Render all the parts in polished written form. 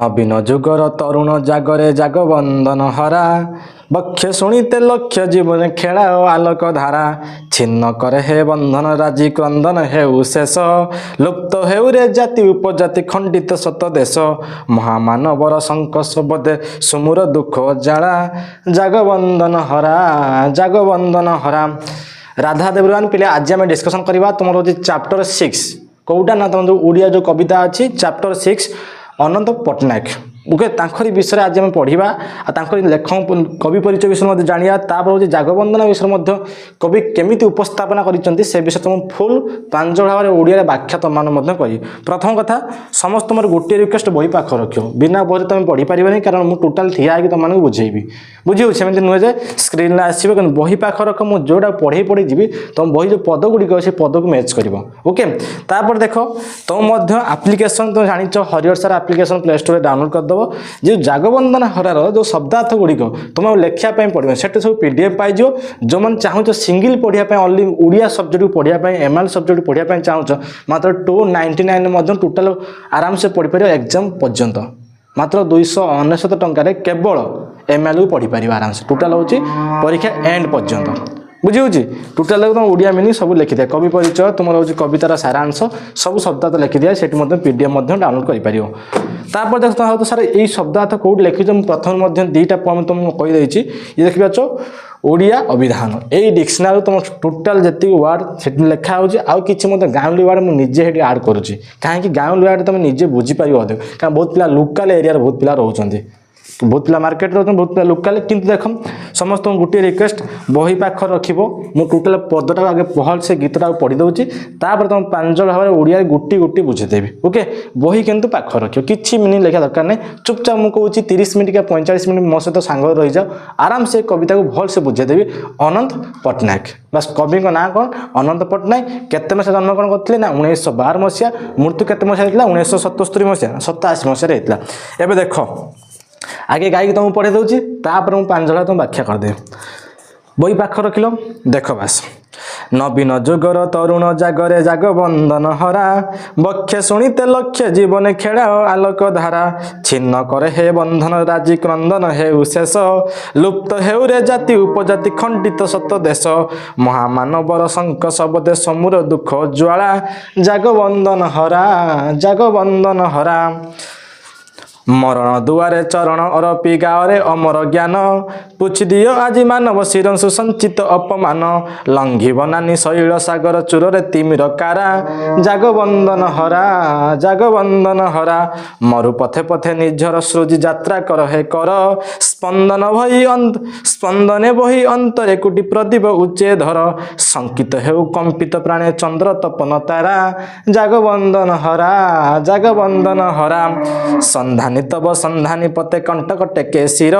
ନବୀନ ଯୁଗର ତରୁଣ ଜାଗରେ ଜାଗ ବନ୍ଦନ ହରା ବକ୍ଷ ଶୁଣିତେ ଲକ୍ଷ୍ୟ ଜୀବନ ଖେଳା ଓ ଆଲୋକ ଧାରା ଛିନ୍ନ କରେ ହେ ବନ୍ଧନ ରାଜି କ୍ରନ୍ଦନ ହେଉ ଶେଷ ଲୁପ୍ତ ହେଉ ରେ ଜାତି ଉପଜାତି ଖଣ୍ଡିତ ସତ ଦେଶ ମହାମାନବର ସଂକଷ ବୋଧେ ସୁମୁର ଦୁଃଖ ଜାଳା ଜାଗ ବନ୍ଦନ ହରା ଜାଗ ବନ୍ଦନ ହରା। ରାଧା ଦେବରାନ ପିଲେ ଆଜି ଆମେ डिस्कशन करवा तुम हूँ चैप्टर 6 कौटा ना तुम जो ओडिया जो कविता अच्छी चैप्टर 6 अनंत पट्टनायक ओके तांखरी विषय आज आम पढ़ा लेखक कवि परिचय विषय जाना तापर हूँ जागबंदना विषय कवि केमी उपस्थापना कर विषय तुम फुल प्रांजल भाव में ओडिया व्याख्या तुम कही। प्रथम कथा समस्त मोर गोटे रिक्वेस्ट बही पाख रख बिना बही तुम पढ़ी पारे कारण मुझे टोटाल ठिया है तुमको बुझेबी बुझे सेमती नुहे जे स्क्रीन आसो कि बही पाख रख मुझे जोटा पढ़े पढ़ी जी तुम बही जो पद गुड़िक से पद को मैच कर ओके। तापर देख तुम आप्लिकेसन तुम जान हरिहर सार आप्लिकेसन प्ले स्टोर डाउनलोड करदेव जो जागबंदना हरार जो शब्दार्थ गुड़िक तुम लिखापी पढ़ो से सब पीडीएफ पाइज जो मैंने चाहूँ सिंगल पढ़ापी ओनली ओडिया सब्जेक्ट को पढ़ापी एमएल सब्जेक्ट पढ़ापी चाहूँ मात्र 299 टोटाल आराम से पढ़ी पार एग्जाम पर्यंत मात्र 299 टंकार केवल एमएल को पढ़ी पार आराम से टोटाल हूँ परीक्षा एंड पर्यंत बुझी टोटाल तुम ओडिया मीनिंग सब लिखि दिया कवि परिचय तुम हूँ कवितार सारांश सब शब्दार्थ लिखि दिया से पीडीएफ डाउनलोड कर देख तो सर यही शब्दार्थ कौट लिखी प्रथम दुईटा पॉइंट तुमको कहीदे ये देखिए पाच ओडिया अभिधान यही डिक्शनरी तुम टोटाल जी वार्ड से लिखा हो कि गाँवली वार्ड मुझे आड करुँच कहीं गाँवली वार्ड तुम निजे बुझीपार अधिक क्या बहुत पिला लोकाल एरिया बहुत पिला रोच बहुत पिला मार्केट रोच बहुत पिला लोकाल किंतु देख समस्त गोटे रिक्वेस्ट बही पाख रख टोटाल पदटा आगे भल से गीतटा पढ़ी दूसरी तापर तुम प्रांजल भाव में ओडिया गोटी गोटी बुझेदेवी ओके बही किंतु पाख रख कि मिनिंग लिखा दरकार नहीं चुपचाप मुझे 30 मिनट क्या 45 मिनट मो सहित सांग रही जाओ आराम से कविता को भल से बुझेदेवी। अनंत पट्टनायक बस कवि ना कौन अनंत पट्टनायक केते मसीहा जन्म कौन करते ना 1912 मसीहा मृत्यु केते मसीहा 1977 मसीहा 87 मसीहा एवं देख आगे गाई तुमको पढ़े दूसरी तापर मुझे प्रांजल तुम व्याख्या करदे बही पाख रखिल देख बास नवीन जुगर तरुण जागरे जाग बंदन हरा बक्ष शुणिते लक्ष्य जीवन खेड़ा आलोक धारा छिन्न करे हे बंधन राजी क्रंदन हेउ शेष लुप्त हेउ रे जाति उपजाति खंडित सत देश महामानवर संकष बोधे समूर दुख ज्वाला जाग बंदन हरा मरण दुआरे चरण अरपी गाँव अमर ज्ञान पुछि दियो आज मानव शिरंसु संचित अपमान लंघिब नानी शैल सागर चूर तिमिर कारा जागबंदन हरा मरु पथे पथे निजर सृजी यात्रा कर हे कर स्पंदने बही अंतरे कुटी प्रदीप उच्चे धर संकित हेउ कंपित प्राणे चंद्र तपन तारा जागबंदन हरा संधानी तब संधानी पते कंटक टेके शिर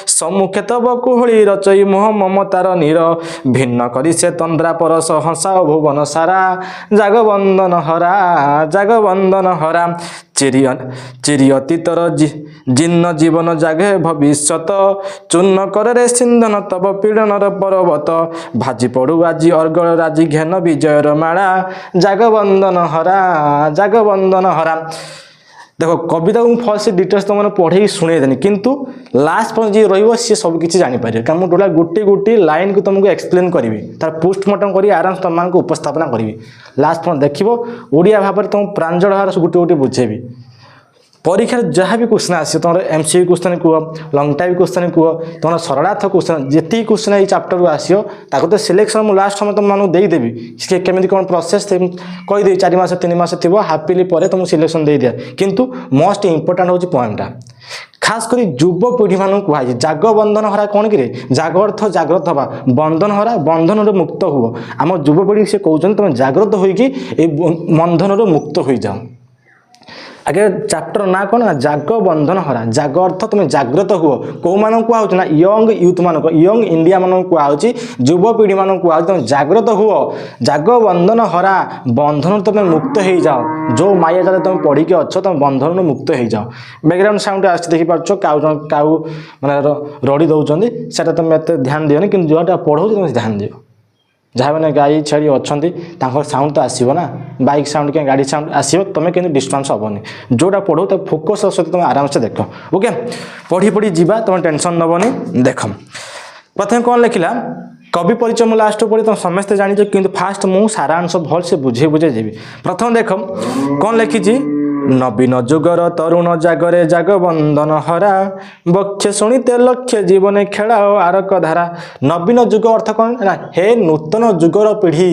सम्मुखे तब कुहली रचई मोह ममतार नीर भिन्न करी से तंद्रा परस हंसा भुवन सारा जागबंदन हरा चिरियतीतर जीर्ण जीवन जागे भविष्यत चूर्ण करे सिंधन तब पीड़नर पर्वत भाजी पड़ू आज अर्गल राजी घेन विजयर माला जागबंदन हरा। देखो कविता को फर्स्ट से डिटेल्स तुम मैंने पढ़े शुणे देनी किंतु लास्ट पर जी सी सब किसी जानीपर क्या मुझे टोटाल गोटे गोटे लाइन को तुमको एक्सप्लेन करी तार पोस्टमार्टम कर आराम से तुम उपस्थापना करी लास्ट पर देख ओडिया भाव में तुम प्रांजल भाव गोटे गोटे बुझेबी परीक्षा जहाँ भी क्वेश्चन आसो तुम एमसीक्यू क्वेश्चन कह लंग टाइम क्वेश्चन कह तुम सरलार्थ क्वेश्चन जी क्वेश्चन ये चैप्टर को आसो ताको तो सिलेक्शन मुझे लास्ट समय तुम देदेवी केमी कौन प्रोसेस कहीदे 4 मास 3 मास थी हाफिली पर तुमको सिलेक्शन दे दिया किंतु मोस्ट इंपोर्टाट हूँ पॉइंटा खास कर युवपीढ़ी मान कहुई जागबंधन हरा कौन कि जाग अर्थ जाग्रत हवा बंधन हरा बंधन मुक्त हुआ आम युवपीढ़ी से कहते तुम जाग्रत होगी बंधन मुक्त हो जाओ आगे चैप्टर ना कौन ना जाग बंधन हरा जाग अर्थ तुम जाग्रत हुआ कौ मान कहुच ना यंग यूथ मान यंग इंडिया मान कहुच्छी युवपीढ़ी मान कहुच तुम जाग्रत हुआ जाग बंधन हरा बंधन तुम मुक्त हो जाओ जो माया जाल तुम पढ़ी अच्छ तुम बंधन मुक्त हो जाओ। बैकग्राउंड साउंड आस देखिपार काऊ मैंने रड़ी दौरान से तुम एत ध्यान दियोनी कि जोटा पढ़ो तुम ध्यान दियो जहाँ मैंने गाई छेड़ी अच्छा साउंड तो आसो ना बाइक साउंड क्या गाड़ी साउंड आसो तुम कि डिस्टर्बांस हेनी जोटा पढ़ो तो फोकस सहित तुम आराम से देख ओके पढ़ी पढ़ी जा तुम टेंशन नबनी देख प्रथम कौन लिखला कवि परिचय मु लास्ट पढ़ी तुम समस्ते जानिଛ किंतु फास्ट मु सारांश भल से बुझे बुझे जीवी प्रथम देख कौन लिखी नवीन जुगर तरुण जागरे जाग बंधन हरा बक्ष शुणिते लक्ष्य जीवन खेला आरक धारा नवीन जुग अर्थ कौन ना हे नूतन जुगर पीढ़ी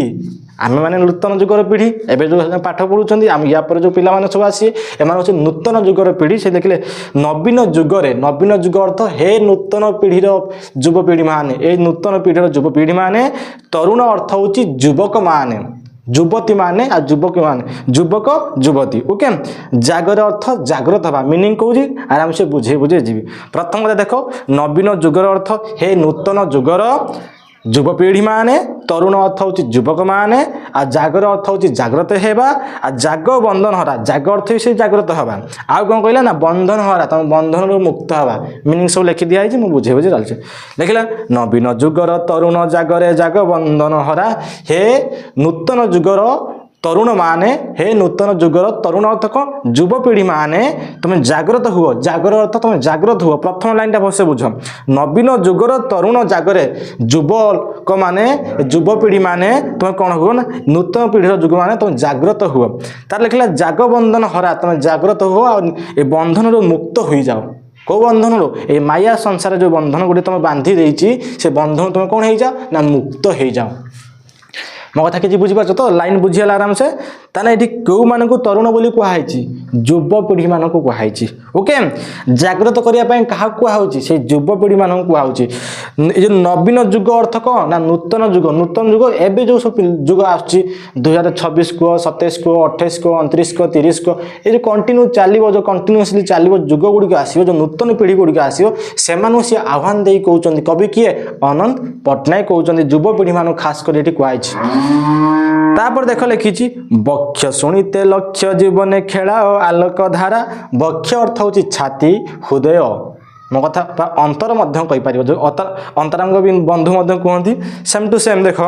आम मैंने नूतन जुगर पीढ़ी एवं जो पाठ पढ़ुं आम या जो पाने सब आसी एम हूँ नूतन जुगर पीढ़ी से देखिले नवीन जुगरे नवीन जुग अर्थ हे नूतन पीढ़ीर युवपीढ़ी माने ए नूतन पीढ़ीर युवपीढ़ी माने तरुण अर्थ हूँ युवक माने युवती माने आ युवक माने युवक युवती ओके जागर अर्थ जागृत हवा मीनिंग कौन आराम से बुझे बुझे जीवी प्रथम देख नवीन जुगर अर्थ हे नूतन जुगर युवपीढ़ी माने तरुण अर्थ हूँ युवक माने आ जागर अर्थ हूँ जागृत हेबा आ जाग बंधन हरा जाग अर्थ भी से जागृत हवा आउ कौन कहला ना बंधन हरा तुम बंधन मुक्त हवा मीनिंग सब लिखि दिखाई मुझे बुझे बुझे चलছে देखला नवीन जुगर तरुण जागरे जाग बंधन हरा हे नूतन जुगर तरुण माने हे नूतन जुगर तरुण अर्थ कौन युवपीढ़ी माने तुम जागृत हुआ जागर अर्थ तुम जागृत हुआ प्रथम लाइन टा भलसे बुझ नवीन जुगर तरुण जागरे युवक माने युवपीढ़ी माने तुम कौन हुआ ना नूतन पीढ़ीर जुग माने तुम जागृत हुआ तार लिखला जाग बंधन हरा तुम जागृत हुआ और ए बंधन मुक्त हो जाओ कौ बंधन ए माया संसार जो बंधन गुटे तुम बांधी देछि से बंधन तुम कौन हो जाओ ना मुक्त हो जाओ मो कथा किसी बुझीपार तो लाइन बुझीगला आराम से ताने ये कौ मान को तरुण बोली कहुई युवपीढ़ी मान को कहुई ओके जागृत करने क्या कहुई से युवपीढ़ी मान कहुई जो नवीन जुग अर्थ कौन ना नूतन जुग एवं जो सब जुग आसुच्ची 2026 को 27 को 28 को 29 को 30 को ये जो कंटिन्यू चलो जो कंटिन्यूअसली चलो जुग गुड़िक आसो जो नूतन पीढ़ी गुड़िक आसो से सी आह्वान दे कहते कवि किए अनंत पट्टनायक कहते युवपीढ़ी मान खास कर कहुई तापर देख लिखी बक्ष शुणिते लक्ष्य जीवन खेला आलोक धारा बक्ष अर्थ हूँ छाती हृदय मो कथा अंतर कहीपर जो अंतरंग बंधु कहती सेम टू सेम देख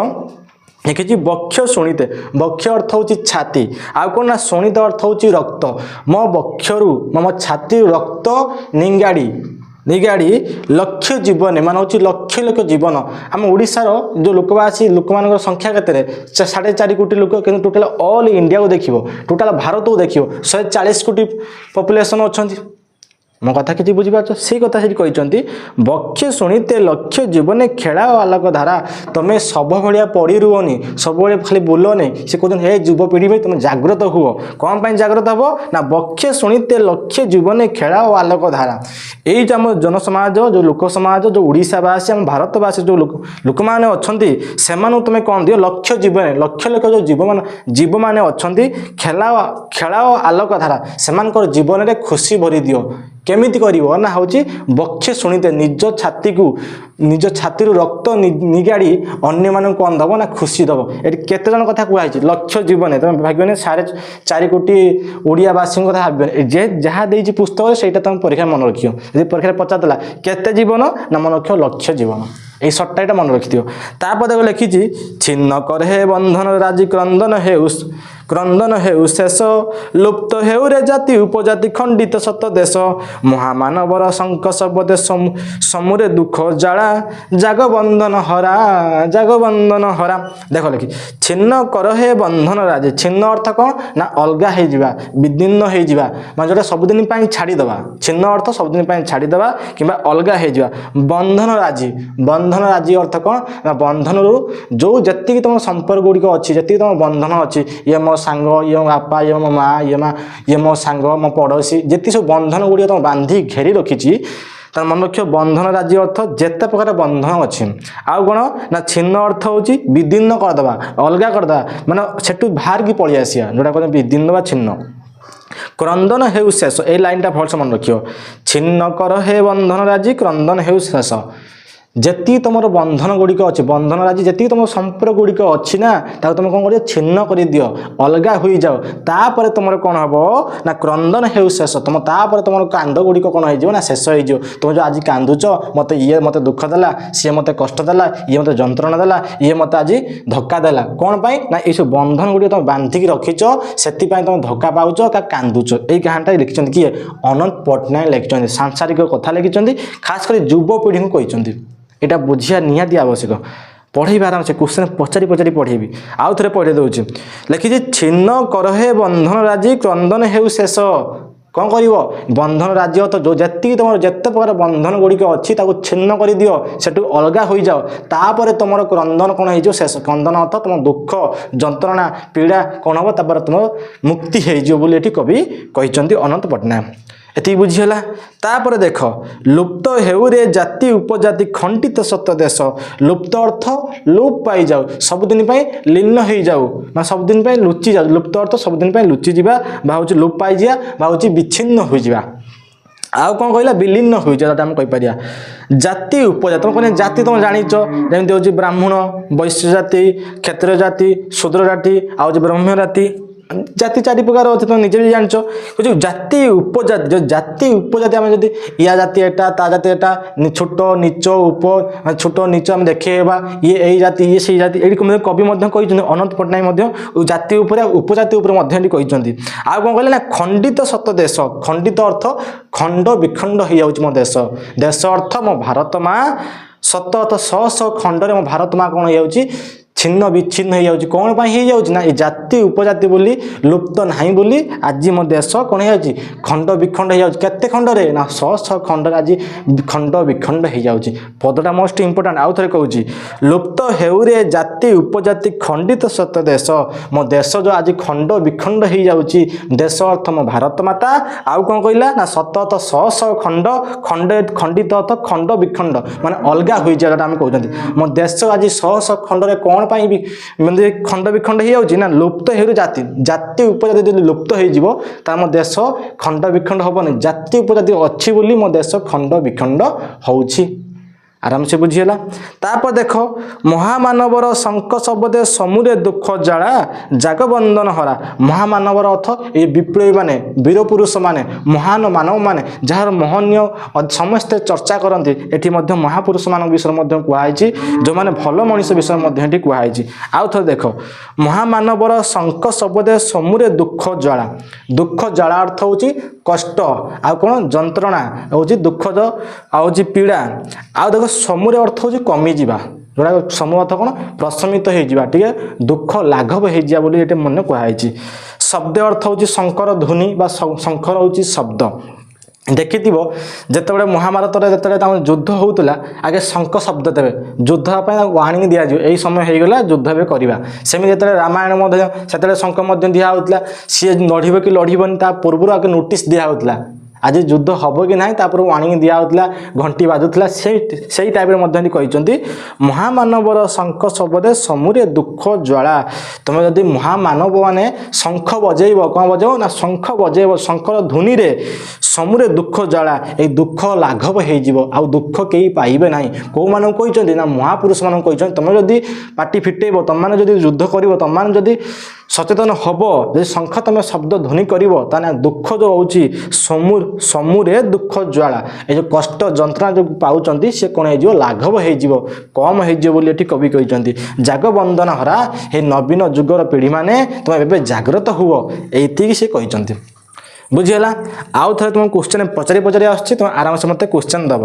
लिखी बक्ष शुणिते बक्ष अर्थ हूँ छाती आउ कौन ना शुणित अर्थ हूँ रक्त मो बक्षरु मो छाती रक्त निंगाड़ी निगाड़ी लक्ष्य जीवन मान हूँ लक्ष लक्ष जीवन आम ओडिशार जो लोकवासी लोक मान संख्या केते 4.5 कोटी लोक कि टोटाल ऑल इंडिया को देखियो टोटाल भारत को देखियो 140 कोटी पॉपुलेशन अच्छा मो कथा किसी बुझीपार से कथा से कहते बक्ष शुणिते लक्ष्य जीवन खेला आलोक धारा तुम्हें सब भाया पड़ी रुहनी सब खाली बुलनी से कहते हे युवपीढ़ी में तुम जागृत हुओ कौन पर जागृत हम ना बक्ष शुणिते लक्ष्य जीवन खेला और आलोक धारा यही जो आम जनसमाज जो लोक समाज जो ओडिशावासी आम भारतवासी जो लोक मैंने अच्छा से तुम्हें कौन दियो लक्ष्य जीवन लक्ष लक्ष जो जीव मैंने अच्छा खेला खेला और आलोक धारा से जीवन में खुशी भरी दियो केमिति करिवो ना होची बक्ष शुणिते निज छाती को निज छाती रक्त निगाड़ी अन्य मान कौन दब ना खुशी दब ये केते जन कथा कहई लक्ष्य जीवन तुम भाग्य 4.5 कोटी ओडियावासी कथा भाव जे जहाँ देती पुस्तक से तुम परीक्षा मन रखियो यदि परीक्षा पचारला केते जीवन ना मन रख लक्ष्य जीवन यही सट्टा मन रखिथि तापर लिखी छिन्न कर हे बंधन राजी क्रंदन हेउ शेष लुप्त हेउ रे जाति उपजाति खंडित सत देश महामानवर संकस बदे समुरे दुख जाला जागबंधन हरा देख लिखी छिन्न कर हे बंधन राजी छिन्न अर्थ कौन ना अलगा हो विदीर्ण हो मैं जो सबुदिन छाड़ीदे छिन्न अर्थ सबुदिन छाड़ीदे कि अलगा हो बंधन राजी अर्थ कौन ना बंधन जो जी तुम संपर्क गुड़िक अच्छी जी तुम बंधन अच्छी ये मो सांग ये मो बापा ये मो माँ ये मो सांग मो पड़ोसी जी सब बंधन गुड़िक तुम बांधी घेरी रखी तार मन रख बंधन राज्य अर्थ जिते प्रकार बंधन अच्छी आउ कौन ना छिन्न अर्थ हूँ विदीर्ण करदे अलगा करदे माने सेठू बाहर की पलि आसिया जोटा कहते विदीर्ण बा छिन्न क्रंदन हेउ शेष ए लाइन टा भलसे मन रखियो छिन्न कर हे बंधन राजी क्रंदन हेउ शेष ଯେତିକି ତୁମର ବନ୍ଧନ ଗୁଡ଼ିକ ଅଛି, ବନ୍ଧନ ରାଜି ଯେତିକି ତୁମର ସମ୍ପର୍କ ଗୁଡ଼ିକ ଅଛି ନା, ତାକୁ ତୁମେ କ'ଣ କରିବ, ଛିନ୍ନ କରିଦିଅ, ଅଲଗା ହୋଇଯାଅ। ତାପରେ ତୁମର କ'ଣ ହେବ ନା କ୍ରନ୍ଦନ ହେଉ ଶେଷ। ତାପରେ ତୁମର କାନ୍ଦ ଗୁଡ଼ିକ କ'ଣ ହେଇଯିବ ନା ଶେଷ ହେଇଯିବ। ତୁମେ ଯେଉଁ ଆଜି କାନ୍ଦୁଛ, ମୋତେ ଦୁଃଖ ଦେଲା, ସିଏ ମୋତେ କଷ୍ଟ ଦେଲା, ଇଏ ମୋତେ ଯନ୍ତ୍ରଣା ଦେଲା, ଇଏ ମୋତେ ଆଜି ଧକ୍କା ଦେଲା, କ'ଣ ପାଇଁ ନା ଏଇସବୁ ବନ୍ଧନ ଗୁଡ଼ିକ ତୁମେ ବାନ୍ଧିକି ରଖିଛ, ସେଥିପାଇଁ ତୁମେ ଧକ୍କା ପାଉଛ, କାନ୍ଦୁଛ। ଏଇ କାହାଣୀଟା ଲେଖିଛନ୍ତି କିଏ? ଅନନ୍ତ ପଟ୍ଟନାୟକ ଲେଖିଛନ୍ତି। ସାଂସାରିକ କଥା ଲେଖିଛନ୍ତି, ଖାସ୍ କରି ଯୁବପିଢ଼ିଙ୍କୁ କହିଛନ୍ତି। এটা ବୁଝିବା ନିହାତି ଆବଶ୍ୟକ। ପଢ଼େଇବି ଆରାମସେ, କ୍ୱେଶ୍ଚନ୍ ପଚାରି ପଢ଼େଇବି। ଆଉ ଥରେ ପଢ଼େଇ ଦେଉଛି। ଲେଖିଛି ଛିନ୍ନ କରହେ ବନ୍ଧନ ରାଜି କ୍ରନ୍ଦନ ହେଉ ଶେଷ। କ'ଣ କରିବ? ବନ୍ଧନ ରାଜି ଅର୍ଥ ଯେତିକି ତୁମର ଯେତେ ପ୍ରକାର ବନ୍ଧନ ଗୁଡ଼ିକ ଅଛି ତାକୁ ଛିନ୍ନ କରିଦିଅ, ସେଠୁ ଅଲଗା ହୋଇଯାଅ। ତାପରେ ତୁମର କ୍ରନ୍ଦନ କ'ଣ ହେଇଯିବ? ଶେଷ। କ୍ରନ୍ଦନ ଅର୍ଥ ତୁମ ଦୁଃଖ ଯନ୍ତ୍ରଣା ପୀଡ଼ା କ'ଣ ହେବ? ତାପରେ ତୁମ ମୁକ୍ତି ହେଇଯିବ ବୋଲି ଏଠି କବି କହିଛନ୍ତି ଅନନ୍ତ ପଟ୍ଟନାୟକ। ଏତିକି ବୁଝିଗଲା। ତାପରେ ଦେଖ, ଲୁପ୍ତ ହେଉରେ ଜାତି ଉପଜାତି ଖଣ୍ଡିତ ସତ ଦେଶ। ଲୁପ୍ତ ଅର୍ଥ ଲୁପ ପାଇଯାଉ, ସବୁଦିନ ପାଇଁ ଲୀନ ହେଇଯାଉ, ବା ସବୁଦିନ ପାଇଁ ଲୁଚି ଯାଉ। ଲୁପ୍ତ ଅର୍ଥ ସବୁଦିନ ପାଇଁ ଲୁଚିଯିବା, ବା ହେଉଛି ଲୁପ ପାଇଯିବା, ବା ହେଉଛି ବିଚ୍ଛିନ୍ନ ହୋଇଯିବା। ଆଉ କ'ଣ କହିଲା? ବିଲୀନ ହୋଇଯିବା, ଯେଉଁଟା ଆମେ କହିପାରିବା। ଜାତି ଉପଜାତି, ତୁମେ କହିଲେ ଜାତି ତୁମେ ଜାଣିଛ, ଯେମିତି ହେଉଛି ବ୍ରାହ୍ମଣ, ବୈଶ୍ୟ ଜାତି, କ୍ଷତ୍ରିୟ ଜାତି, ଶୂଦ୍ର ଜାତି, ଆଉ ହେଉଛି ବ୍ରହ୍ମ ଜାତି। ଜାତି ଚାରି ପ୍ରକାର ଅଛି, ତୁମେ ନିଜେ ବି ଜାଣିଛ। ଯେଉଁ ଜାତି ଉପଜାତି, ଯେଉଁ ଜାତି ଉପଜାତି ଆମେ ଯଦି ୟା ଜାତି ଏଟା, ତା ଜାତି ଏଟା, ଛୋଟ ନିଚ ଛୋଟ ନିଚ ଆମେ ଦେଖେଇବା, ଇଏ ଏଇ ଜାତି, ଇଏ ସେଇ ଜାତି। ଏଇଠି କବି ମଧ୍ୟ କହିଛନ୍ତି, ଅନନ୍ତ ପଟ୍ଟନାୟକ ମଧ୍ୟ ଜାତି ଉପରେ ଉପଜାତି ଉପରେ ମଧ୍ୟ ଏଠି କହିଛନ୍ତି। ଆଉ କ'ଣ କହିଲେ ନା ଖଣ୍ଡିତ ସତ ଦେଶ। ଖଣ୍ଡିତ ଅର୍ଥ ଖଣ୍ଡ ବିଖଣ୍ଡ ହେଇଯାଉଛି ମୋ ଦେଶ। ଦେଶ ଅର୍ଥ ମୋ ଭାରତ ମା। ସତ ଅର୍ଥ ଶହ ଖଣ୍ଡରେ ମୋ ଭାରତ ମା କ'ଣ ହେଇଯାଉଛି? ଛିନ୍ନ ବିଚ୍ଛିନ୍ନ ହେଇଯାଉଛି। କ'ଣ ପାଇଁ ହେଇଯାଉଛି ନା ଏ ଜାତି ଉପଜାତି ବୋଲି ଲୁପ୍ତ ନାହିଁ ବୋଲି ଆଜି ମୋ ଦେଶ କ'ଣ ହେଇଯାଉଛି? ଖଣ୍ଡ ବିଖଣ୍ଡ ହେଇଯାଉଛି। କେତେ ଖଣ୍ଡରେ? ନା ଶହ ଖଣ୍ଡରେ ଆଜି ଖଣ୍ଡ ବିଖଣ୍ଡ ହେଇଯାଉଛି। ପଦଟା ମୋଷ୍ଟ ଇମ୍ପୋର୍ଟାଣ୍ଟ। ଆଉ ଥରେ କହୁଛି, ଲୁପ୍ତ ହେଉରେ ଜାତି ଉପଜାତି ଖଣ୍ଡିତ ସତ ଦେଶ। ମୋ ଦେଶ ଯେଉଁ ଆଜି ଖଣ୍ଡ ବିଖଣ୍ଡ ହେଇଯାଉଛି, ଦେଶ ଅର୍ଥ ମୋ ଭାରତ ମାତା। ଆଉ କ'ଣ କହିଲା ନା ସତ ଅର୍ଥ ଶହ ଖଣ୍ଡ, ଖଣ୍ଡିତ ଅର୍ଥ ଖଣ୍ଡ ବିଖଣ୍ଡ, ମାନେ ଅଲଗା ହୋଇଯିବା, ଯେଉଁଟା ଆମେ କହୁଛନ୍ତି। ମୋ ଦେଶ ଆଜି ଶହ ଖଣ୍ଡରେ କ'ଣ ପାଇଁ ବି ଖଣ୍ଡ ବିଖଣ୍ଡ ହେଇଯାଉଛି ନା ଲୁପ୍ତ ହେଉ ଜାତି। ଜାତି ଉପଜାତି ଯଦି ଲୁପ୍ତ ହେଇଯିବ ତାହେଲେ ମୋ ଦେଶ ଖଣ୍ଡ ବିଖଣ୍ଡ ହବନି। ଜାତି ଉପଜାତି ଅଛି ବୋଲି ମୋ ଦେଶ ଖଣ୍ଡ ବିଖଣ୍ଡ ହେଉଛି। ଆରାମସେ ବୁଝିଗଲା। ତାପରେ ଦେଖ, ମହାମାନବର ଶଙ୍ଖ ଶବଦେ ସମୁରେ ଦୁଃଖ ଜ୍ୱାଳା ଜାଗବନ୍ଦନ ହରା। ମହାମାନବର ଅର୍ଥ ଏଇ ବିପ୍ଳବୀ ମାନେ, ବୀର ପୁରୁଷ ମାନେ, ମହାନ ମାନବ ମାନେ, ଯାହାର ମହନୀୟ ସମସ୍ତେ ଚର୍ଚ୍ଚା କରନ୍ତି। ଏଠି ମଧ୍ୟ ମହାପୁରୁଷମାନଙ୍କ ବିଷୟରେ ମଧ୍ୟ କୁହାଯାଇଛି, ଯେଉଁମାନେ ଭଲ ମଣିଷ ବିଷୟରେ ମଧ୍ୟ ଏଠି କୁହାଯାଇଛି। ଆଉ ଥରେ ଦେଖ, ମହାମାନବର ଶଙ୍ଖ ଶବଦେ ସମୁରେ ଦୁଃଖ ଜ୍ୱାଳା। ଦୁଃଖ ଜ୍ୱାଳା ଅର୍ଥ ହେଉଛି କଷ୍ଟ, ଆଉ କ'ଣ ଯନ୍ତ୍ରଣା, ହେଉଛି ଦୁଃଖଦ, ଆଉ ହେଉଛି ପୀଡ଼ା। ଆଉ ଦେଖ ସମୁରେ ଅର୍ଥ ହେଉଛି କମିଯିବା, ଯେଉଁଟା ସମୁ ଅର୍ଥ କ'ଣ? ପ୍ରଶମିତ ହେଇଯିବା, ଟିକେ ଦୁଃଖ ଲାଘବ ହେଇଯିବା ବୋଲି ଏଠି ମନେ କୁହାଯାଇଛି। ଶବ୍ଦ ଅର୍ଥ ହେଉଛି ଶଙ୍ଖର ଧ୍ୱନି, ବା ଶଙ୍ଖର ହେଉଛି ଶବ୍ଦ। ଦେଖିଥିବ ଯେତେବେଳେ ମହାଭାରତରେ ଯେତେବେଳେ ତାଙ୍କ ଯୁଦ୍ଧ ହେଉଥିଲା, ଆଗେ ଶଙ୍ଖ ଶବ୍ଦ ଦେବେ, ଯୁଦ୍ଧ ପାଇଁ ୱାର୍ଣ୍ଣିଂ ଦିଆଯିବ, ଏଇ ସମୟ ହେଇଗଲା ଯୁଦ୍ଧ ଏବେ କରିବା। ସେମିତି ଯେତେବେଳେ ରାମାୟଣ ମଧ୍ୟ ସେତେବେଳେ ଶଙ୍ଖ ମଧ୍ୟ ଦିଆହେଉଥିଲା, ସିଏ ଲଢ଼ିବ କି ଲଢ଼ିବନି ତା ପୂର୍ବରୁ ଆଗେ ନୋଟିସ୍ ଦିଆହେଉଥିଲା, ଆଜି ଯୁଦ୍ଧ ହେବ କି ନାହିଁ, ତାପରେ ୱାର୍ଣ୍ଣିଂ ଦିଆହେଉଥିଲା, ଘଣ୍ଟି ବାଜୁଥିଲା। ସେଇ ଟାଇପ୍ରେ ମଧ୍ୟ କହିଛନ୍ତି, ମହାମାନବର ଶଙ୍ଖ ଶବଦେ ସମୁରେ ଦୁଃଖ ଜ୍ୱାଳା। ତୁମେ ଯଦି ମହାମାନବ ମାନେ ଶଙ୍ଖ ବଜେଇବ, କ'ଣ ବଜେଇବ ନା ଶଙ୍ଖ ବଜେଇବ, ଶଙ୍ଖର ଧ୍ୱନିରେ ସମୁରେ ଦୁଃଖ ଜ୍ୱାଳା, ଏଇ ଦୁଃଖ ଲାଘବ ହେଇଯିବ, ଆଉ ଦୁଃଖ କେହି ପାଇବେ ନାହିଁ। କେଉଁମାନଙ୍କୁ କହିଛନ୍ତି ନା ମହାପୁରୁଷମାନଙ୍କୁ କହିଛନ୍ତି। ତୁମେ ଯଦି ପାଟି ଫିଟେଇବ, ତୁମମାନେ ଯଦି ଯୁଦ୍ଧ କରିବ, ତୁମମାନେ ଯଦି ସଚେତନ ହେବ, ଯଦି ଶଙ୍ଖ ତୁମେ ଶବ୍ଦ ଧ୍ୱନି କରିବ, ତାହେଲେ ଦୁଃଖ ଯେଉଁ ହେଉଛି ସମୁରେ ଦୁଃଖ ଜ୍ୱାଳା, ଏ ଯେଉଁ କଷ୍ଟ ଯନ୍ତ୍ରଣା ଯେଉଁ ପାଉଛନ୍ତି ସେ କ'ଣ ହେଇଯିବ? ଲାଘବ ହେଇଯିବ, କମ୍ ହେଇଯିବ ବୋଲି ଏଠି କବି କହିଛନ୍ତି। ଜାଗବନ୍ଦନ ହରା, ଏ ନବୀନ ଯୁଗର ପିଢ଼ିମାନେ ତୁମେ ଏବେ ଜାଗ୍ରତ ହୁଅ, ଏଇତିକି ସେ କହିଛନ୍ତି। ବୁଝିଗଲା। ଆଉ ଥରେ ତୁମକୁ କ୍ୱେଶ୍ଚନ୍ ପଚାରି ଆସୁଛି, ତୁମେ ଆରାମସେ ମୋତେ କ୍ୱେଶ୍ଚନ୍ ଦେବ।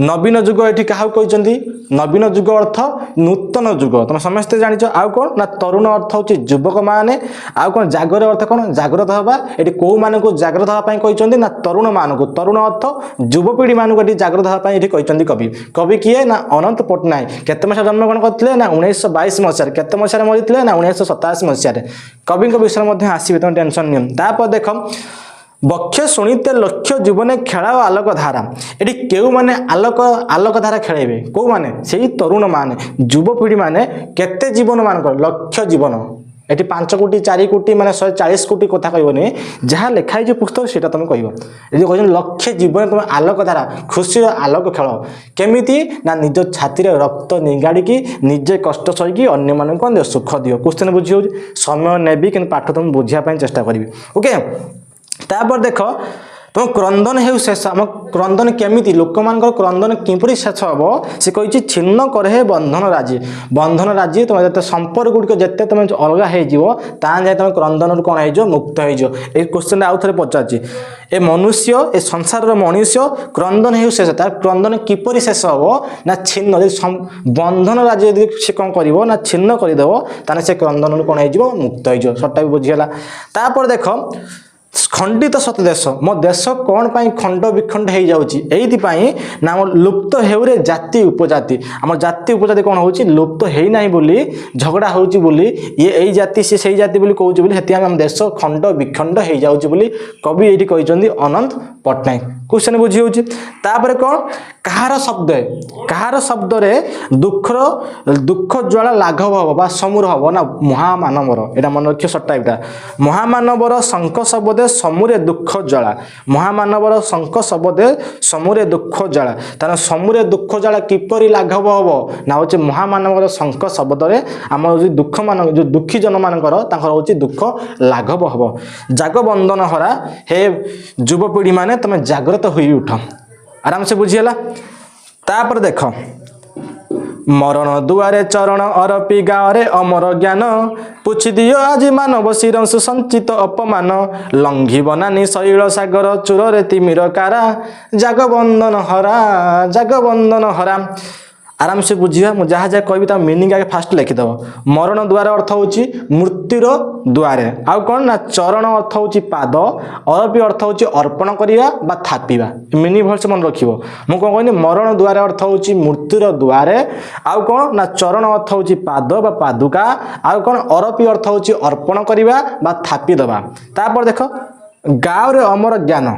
ନବୀନ ଯୁଗ ଏଠି କାହାକୁ କହିଛନ୍ତି? ନବୀନ ଯୁଗ ଅର୍ଥ ନୂତନ ଯୁଗ, ତୁମେ ସମସ୍ତେ ଜାଣିଛ। ଆଉ କ'ଣ ନା ତରୁଣ ଅର୍ଥ ହେଉଛି ଯୁବକମାନେ। ଆଉ କ'ଣ ଜାଗର ଅର୍ଥ କ'ଣ? ଜାଗ୍ରତ ହେବା। ଏଠି କେଉଁମାନଙ୍କୁ ଜାଗ୍ରତ ହେବା ପାଇଁ କହିଛନ୍ତି? ନା ତରୁଣମାନଙ୍କୁ। ତରୁଣ ଅର୍ଥ ଯୁବପିଢ଼ିମାନଙ୍କୁ ଏଠି ଜାଗ୍ରତ ହେବା ପାଇଁ ଏଠି କହିଛନ୍ତି କବି। କବି କିଏ? ନା ଅନନ୍ତ ପଟ୍ଟନାୟକ। କେତେ ମସିହା ଜନ୍ମଗ୍ରହଣ କରିଥିଲେ? ନା 1922 ମସିହାରେ। କେତେ ମସିହାରେ ମରିଥିଲେ? ନା 1987 ମସିହାରେ। କବିଙ୍କ ବିଷୟରେ ମଧ୍ୟ ଆସିବେ, ତୁମେ ଟେନସନ୍ ନିଅ। ତାପରେ ଦେଖ, ବକ୍ଷ ଶୁଣିତେ ଲକ୍ଷ୍ୟ ଜୀବନେ ଖେଳାଅ ଆଲୋକ ଧାରା। ଏଠି କେଉଁମାନେ ଆଲୋକ ଧାରା ଖେଳାଇବେ? କେଉଁମାନେ? ସେଇ ତରୁଣମାନେ, ଯୁବପିଢ଼ିମାନେ। କେତେ ଜୀବନ ମାନଙ୍କର? ଲକ୍ଷ୍ୟ ଜୀବନ। एटी 5 कोटी 4 कोटी माने 140 कोटी कथा कहबनी जहाँ लिखाई जो पुस्तक सेटा तुम कहब ये कहछन लक्ष्य जीवन तुम आलोक धारा खुशी आलोक खेल केमिति ना निज छाती रे रक्त निगाड़ी की निजे कष्ट सही अन्य मान को सुख दियो क्वेश्चन बुझी हो समय नेबी कि पाठ तुम बुझिया चेष्टा करी ओके तापर देख तुम क्रंदन हेउ शेष आम क्रंदन केमिति लोक मान क्रंदन किपरि शेष हम से कही छिन्न करे हे बंधन राजी तुम जो संपर्क गुड़िक जिते तुम अलग हो जाए तुम क्रंदन कौन हो मुक्त हो क्वेश्चन आउ थे पचार ए मनुष्य ए संसार मनुष्य क्रंदन हेउ शेष तार क्रंदन किपरि शेष हम ना छिन्न बंधन राजी यदि से कौन कर ना छिन्न करदेव ताने से क्रंदन कौन हो मुक्त हो सटा भी बुझीगला तापर देख खंडित सत देश मो देश कौन पाई खंड विखंड हो जाऊँगी ना लुप्त हेउरे जाति उपजाति आम जाति उपजाति कौन होची लुप्त है ना बोली झगड़ा होची बोली ये यही जाति सी सही जाति बोली कहूँ बोली हेती आम देश खंड विखंड हो जाऊँगी बोली कवि ये कहते अनंत पट्टनायक क्वेश्चन बुझी होची तापर कौन कहार शब्द रे दुख ज्वाला लाघव हम बा समूर हम ना महामानवर एटा मन रख सट्टा महामानवर शंख शब्दे समूरे दुख ज्वाला महामानवर शंख शब्दे समूरे दुख ज्वाला तार समूरे दुख ज्वाला किपरि लाघव हम ना हूँ महामानवर शंख शब्द रे आम दुख मान जो दुखी जन मानकर हूँ दुख लाघव हम जागबंधन हरा हे युवपीढ़ी माने तुम जागृत हुई उठ आराम से बुझीगला तापर देख मरण दुआरे चरण अरपी गाँव रे अमर ज्ञान पुछि दियो आज मानव शिरंसु संचित अपमान लंघी बनानी शैल सागर चूर रे तिमिर कारा जागबंधन हरा आराम से बुझिया मुझे जहाँ जहाँ कहबी मीनिंग आगे फास्ट लिखिदेव मरण द्वार अर्थ होची मृत्युर द्वारे आउ कौन ना चरण अर्थ होची पाद अरपी अर्थ होची अर्पण करिया बा थापिबा मीनिंग भलसे मन रखिबो मु कौन कहनी मरण द्वार अर्थ होची मृत्युर द्वारे आउ कौन ना चरण अर्थ होची पाद बा पादुका आउ कौन अरपी अर्थ होची अर्पण करिया बा थापी दबा तापर देख गाँव रे अमर ज्ञान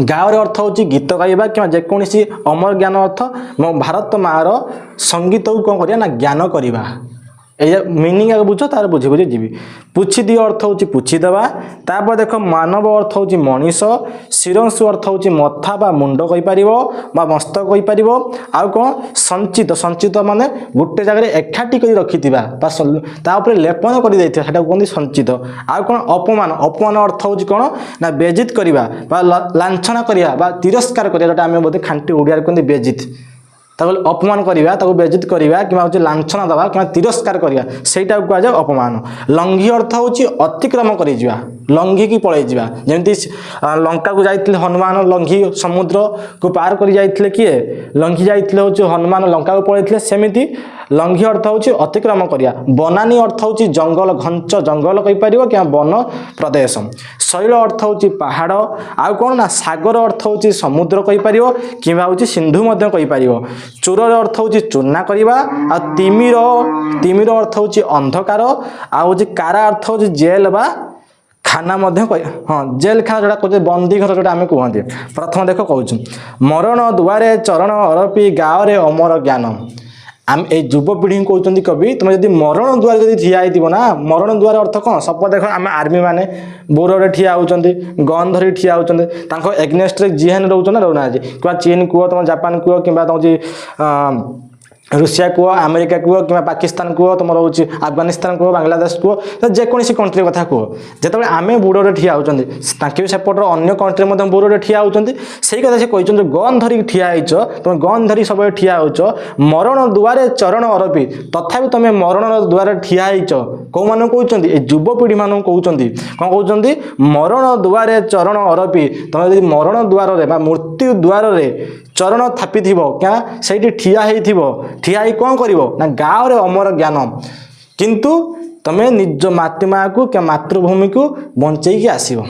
गाँव रे अर्थ होची गीत गाइबा कि जेकोसी अमर ज्ञान अर्थ मो भारत माँ संगीत को कौन करिया ना ज्ञान करिबा मीनिंग आगे बुझ तार बुझी बुझी जीवी पुछि दियो अर्थ होची पुछि देवा तापर देख मानव अर्थ होची मनीष शिरंसु अर्थ होची मथा बा मुंड कहि परिबो बा मस्तक कहि परिबो आउ कोन संचित माने गुटे जगह एकाठी करि रखितिबा ता ऊपर लेपन करि दैथिबा सेटा कोन संचित आउ कोन अपमान अर्थ होची कोन ना बेजित करिबा बा लांछना करिया बा तिरस्कार करिया जोटा हम बोधे खांटी ओडिया रे कोन बेजित अपमान करवा बेजित करवा कि लांछना दवा कि तिरस्कार करवा सहीटा कहुए अपमान लंघी अर्थ होची अतिक्रम कर लंघी की पलि जमी लंका को जाते हनुमान लंघी समुद्र को पार कर जाते किए लंघी जाते हूँ हनुमान लंका को पलि सेमती लंघी अर्थ होची अतिक्रम करवा बनानी अर्थ होची जंगल घंच जंगल कहीपर कि वन प्रदेश शैल अर्थ होची पहाड़ आउ कौन ना सागर अर्थ होची समुद्र कहीपर कि सिंधु कहीपर चोर अर्थ होची चूर्णा करवा आ तिमिर अर्थ होची अंधकार आउ कारा अर्थ होची जेल बा खाना हाँ जेल खाना जोटा कहते बंदी घर जोटा आम कहते प्रथम देख कहूँ मरण दुआरे चरण अरपी गाँव रे अमर ज्ञान आम ए युवपीढ़ी कहते कवि तुम जब मरण द्वार जब ठिया हो ना मरण द्वार अर्थ कौन सब देख आम आर्मी मैंने बोर्डे ठिया होती गन धरी ठिया होती एग्नेस्ट जिहान रोच ना रोना कि चीन कह तुम जापान कह कि तुम रुषिया कह अमेरिका कह कि पाकिस्तान कह तुम रोच अफगानिस्तान कह बांग्लादेश कह जेकोसी कंट्री कथा कह जिते आम बोर्डे ठिया होती सेपटर अन्य कंट्री बोर्डे ठिया होती से कथा से कहते गन धरिक ठिया तुम गन धरी सब ठिया हो मरण दुआरे चरण अरपी तथापि तुम मरण दुआरे ठिया कौ मान कहते युवपीढ़ी मान कहते कौन कहते मरण दुआरे चरण अरपी तुम यदि मरण द्वार मृत्यु द्वार चरण थापी क्या से ठिया कौन कर ना गाँव रे अमर ज्ञान किंतु तमें निज माटी माँ को क्या मातृभूमि को बंचेकी आसो